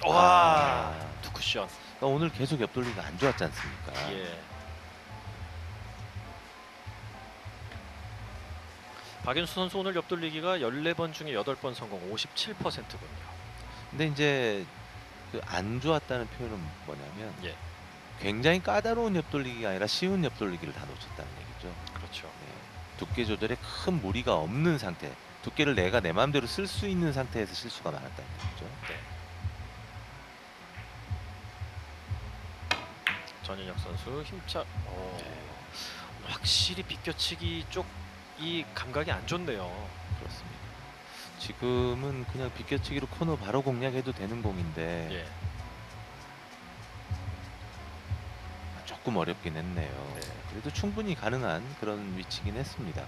와, 두 쿠션. 그러니까 오늘 계속 옆 돌리기가 안 좋았지 않습니까? 예. 박인수 선수 오늘 옆돌리기가 14번 중에 8번 성공 57%군요. 근데 이제 그 안 좋았다는 표현은 뭐냐면 예. 굉장히 까다로운 옆 돌리기가 아니라 쉬운 옆 돌리기를 다 놓쳤다는 얘기죠. 그렇죠. 네. 두께 조절에 큰 무리가 없는 상태, 두께를 내가 내 마음대로 쓸 수 있는 상태에서 실수가 많았다는 얘기죠. 네. 전인혁 선수 힘차. 확실히 비껴치기 쪽이 감각이 안 좋네요. 그렇습니다. 지금은 그냥 비껴치기로 코너 바로 공략해도 되는 공인데 예. 조금 어렵긴 했네요. 네. 그래도 충분히 가능한 그런 위치긴 했습니다.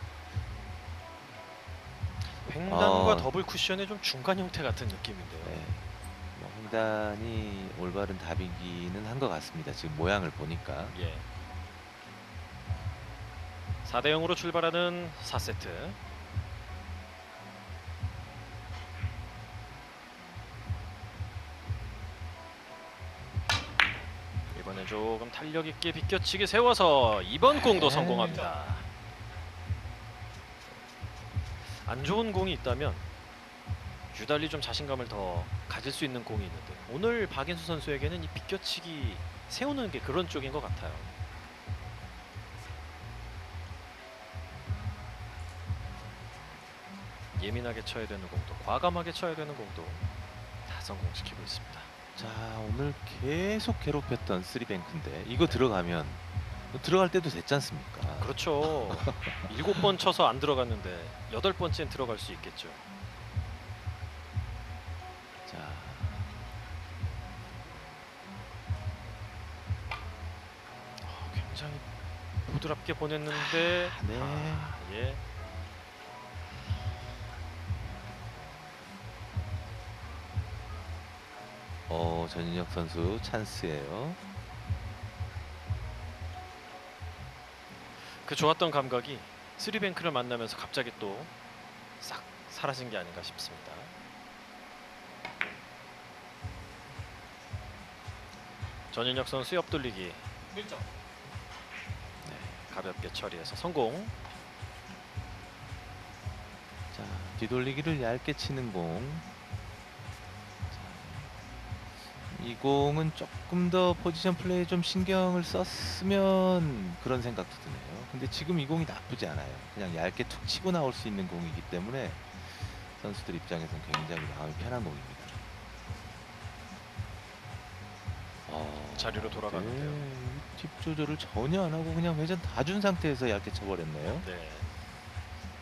횡단과 더블 쿠션의 좀 중간 형태 같은 느낌인데요. 네. 뭐 횡단이 올바른 답이기는 한 것 같습니다. 지금 모양을 보니까. 예. 4대 0으로 출발하는 4세트. 이번에 조금 탄력 있게 비껴치기 세워서 이번 공도 성공합니다. 안 좋은 공이 있다면 유달리 좀 자신감을 더 가질 수 있는 공이 있는데 오늘 박인수 선수에게는 이 비껴치기 세우는 게 그런 쪽인 것 같아요. 예민하게 쳐야 되는 공도 과감하게 쳐야 되는 공도 다 성공시키고 있습니다. 자, 오늘 계속 괴롭혔던 쓰리뱅크인데 이거 들어가면 들어갈 때도 됐지 않습니까? 그렇죠. 7번 쳐서 안 들어갔는데 8번째는 들어갈 수 있겠죠. 자, 굉장히 부드럽게 보냈는데 네. 예. 전인혁 선수 찬스예요. 그 좋았던 감각이 쓰리뱅크를 만나면서 갑자기 또 싹 사라진 게 아닌가 싶습니다. 전인혁 선수 옆돌리기 1점. 가볍게 처리해서 성공. 자, 뒤돌리기를 얇게 치는 공. 자, 이 공은 조금 더 포지션 플레이에 좀 신경을 썼으면 그런 생각도 드네요. 근데 지금 이 공이 나쁘지 않아요. 그냥 얇게 툭 치고 나올 수 있는 공이기 때문에 선수들 입장에서는 굉장히 마음이 편한 공입니다. 자리로 돌아가는데요. 네, 팁 조절을 전혀 안 하고 그냥 회전 다 준 상태에서 얇게 쳐버렸네요. 네.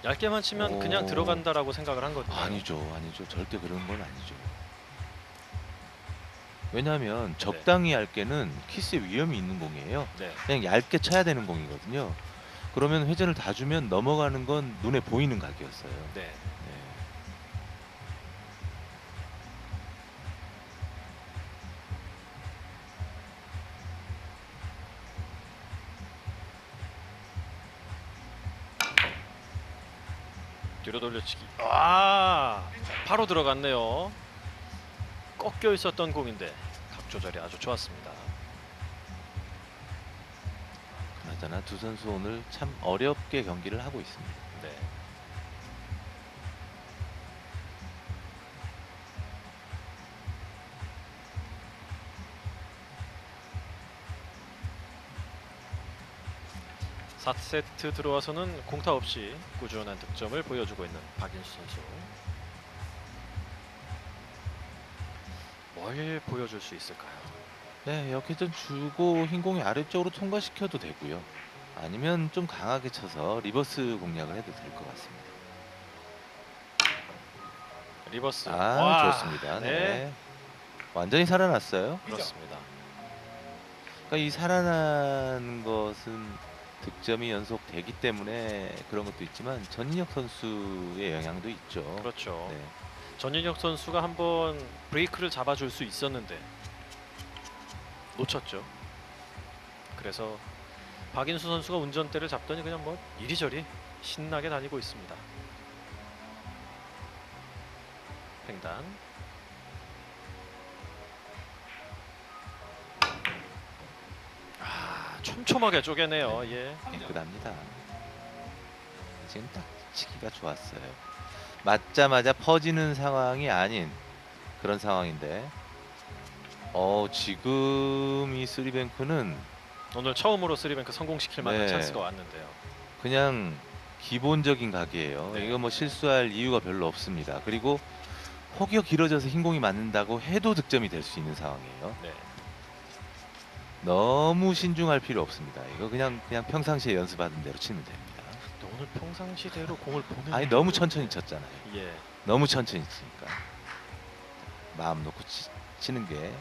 얇게만 치면 그냥 오. 들어간다라고 생각을 한 거죠. 아니죠, 아니죠. 절대 그런 건 아니죠. 왜냐하면 적당히 얇게는 키스의 위험이 있는 공이에요. 네. 그냥 얇게 쳐야 되는 공이거든요. 그러면 회전을 다 주면 넘어가는 건 눈에 보이는 각이었어요. 네. 네. 뒤로 돌려치기. 바로 들어갔네요. 꺾여 있었던 공인데 각 조절이 아주 좋았습니다. 그나저나 두 선수 오늘 참 어렵게 경기를 하고 있습니다. 네. (4세트) 들어와서는 공타 없이 꾸준한 득점을 보여주고 있는 박인수 선수. 뭘 보여줄 수 있을까요? 네, 역회전 주고 흰 공이 아래쪽으로 통과시켜도 되고요. 아니면 좀 강하게 쳐서 리버스 공략을 해도 될 것 같습니다. 리버스. 좋습니다. 네. 완전히 살아났어요. 그렇습니다. 그러니까 이 살아난 것은 득점이 연속되기 때문에 그런 것도 있지만 전인혁 선수의 영향도 있죠. 그렇죠. 네. 전인혁 선수가 한번 브레이크를 잡아줄 수 있었는데 놓쳤죠. 그래서 박인수 선수가 운전대를 잡더니 그냥 뭐 이리저리 신나게 다니고 있습니다. 횡단. 촘촘하게 쪼개네요. 예. 깨끗합니다. 지금 딱 치기가 좋았어요. 맞자마자 퍼지는 상황이 아닌 그런 상황인데 지금 이 쓰리뱅크는 오늘 처음으로 쓰리뱅크 성공시킬 만한 네. 찬스가 왔는데요. 그냥 기본적인 각이에요. 네. 이거 뭐 실수할 이유가 별로 없습니다. 그리고 혹여 길어져서 흰 공이 맞는다고 해도 득점이 될 수 있는 상황이에요. 네. 너무 신중할 필요 없습니다. 이거 그냥 평상시에 연습하던 대로 치면 됩니다. 또 오늘 평상시대로 공을 보내는 아니 너무 천천히 쳤잖아요. 예. 너무 천천히 치니까 마음 놓고 치는 게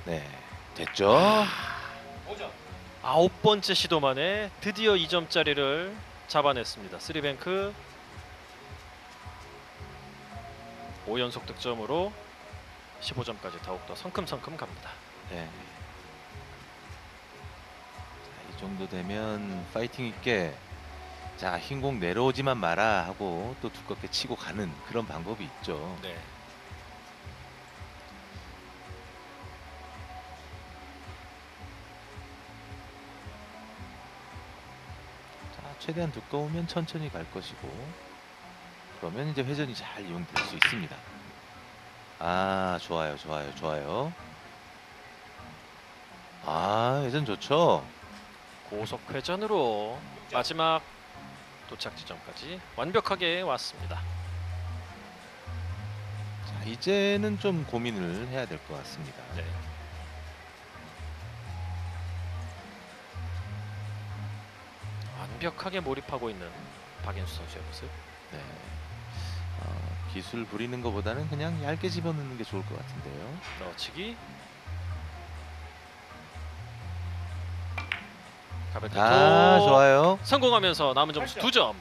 네, 됐죠? 5점. 9번째 시도 만에 드디어 2점짜리를 잡아냈습니다. 쓰리뱅크 5연속 득점으로 15점까지 더욱더 성큼성큼 갑니다. 네. 자, 이 정도 되면 파이팅 있게 자, 흰 공 내려오지만 마라 하고 또 두껍게 치고 가는 그런 방법이 있죠. 네. 자, 최대한 두꺼우면 천천히 갈 것이고 그러면 이제 회전이 잘 이용될 수 있습니다. 좋아요, 좋아요, 좋아요. 회전 좋죠. 고속 회전으로 마지막 도착 지점까지 완벽하게 왔습니다. 자, 이제는 좀 고민을 해야 될 것 같습니다. 네. 완벽하게 몰입하고 있는 박인수 선수의 모습. 네. 기술 부리는 것보다는 그냥 얇게 집어넣는 게 좋을 것 같은데요. 넣어치기. 가볍게 좋아요. 성공하면서 남은 점수 2점.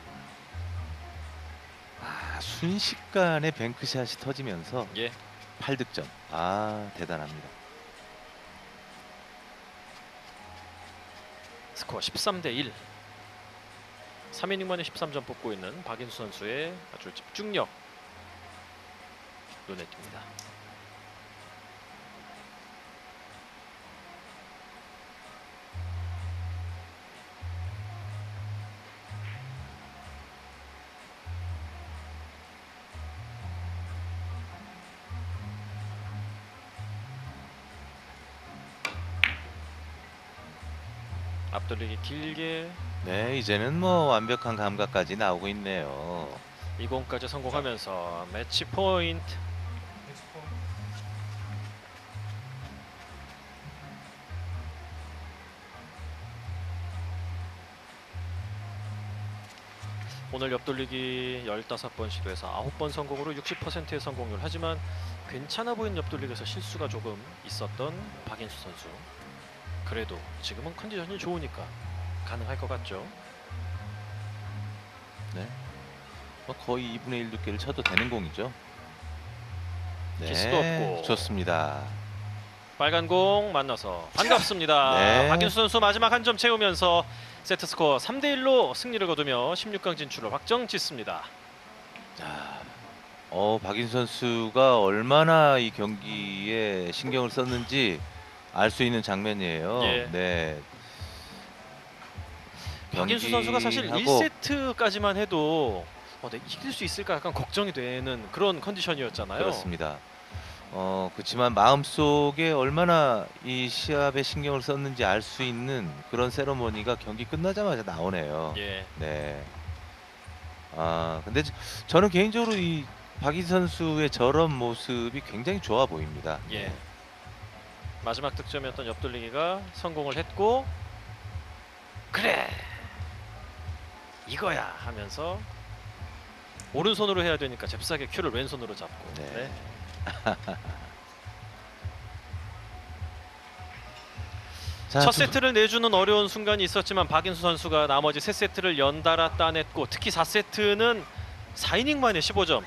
순식간에 뱅크샷이 터지면서 예. 8득점. 대단합니다. 스코어 13대 1. 3이닝 만에 13점 뽑고 있는 박인수 선수의 아주 집중력 눈에 띕니다. 앞돌리기 길게 네, 이제는 뭐 완벽한 감각까지 나오고 있네요. 2공까지 성공하면서 매치 포인트. 오늘 옆돌리기 15번 시도해서 9번 성공으로 60%의 성공률. 하지만 괜찮아 보이는 옆돌리기에서 실수가 조금 있었던 박인수 선수. 그래도 지금은 컨디션이 좋으니까 가능할 것 같죠. 네. 거의 2분의 1 두께를 쳐도 되는 공이죠. 키스도 없고. 좋습니다. 빨간 공 만나서 반갑습니다. 네. 박인수 선수 마지막 한 점 채우면서 세트 스코어 3대 1로 승리를 거두며 16강 진출을 확정 짓습니다. 자, 박인수 선수가 얼마나 이 경기에 신경을 썼는지 알 수 있는 장면이에요. 예. 네. 박인수 선수가 사실 경기하고 1세트까지만 해도 내가 이길 수 있을까 약간 걱정이 되는 그런 컨디션이었잖아요. 그렇습니다. 그렇지만 마음속에 얼마나 이 시합에 신경을 썼는지 알 수 있는 그런 세러머니가 경기 끝나자마자 나오네요. 예. 네. 근데 저는 개인적으로 이 박인수 선수의 저런 모습이 굉장히 좋아 보입니다. 예. 네. 마지막 득점이었던 옆돌리기가 성공을 했고, 그래 이거야 하면서 오른손으로 해야 되니까 잽싸게 큐를 왼손으로 잡고. 네. 네. 자, 첫 세트를 내주는 어려운 순간이 있었지만 박인수 선수가 나머지 세 세트를 연달아 따냈고, 특히 4세트는 4이닝 만에 15점.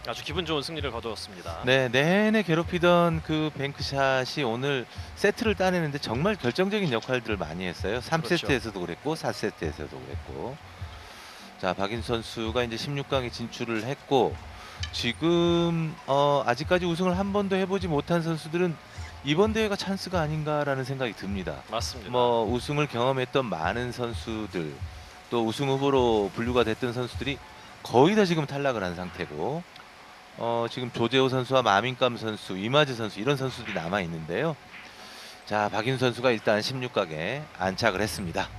아주 기분 좋은 승리를 거두었습니다. 네, 내내 괴롭히던 그 뱅크샷이 오늘 세트를 따내는데 정말 결정적인 역할들을 많이 했어요. 3세트에서도 그랬고 4세트에서도 그랬고. 자, 박인수 선수가 이제 16강에 진출을 했고, 지금 아직까지 우승을 한 번도 해보지 못한 선수들은 이번 대회가 찬스가 아닌가라는 생각이 듭니다. 맞습니다. 뭐 우승을 경험했던 많은 선수들, 또 우승 후보로 분류가 됐던 선수들이 거의 다 지금 탈락을 한 상태고, 지금 조재호 선수와 마민감 선수, 이마즈 선수 이런 선수들이 남아 있는데요. 자, 박인수 선수가 일단 16강에 안착을 했습니다.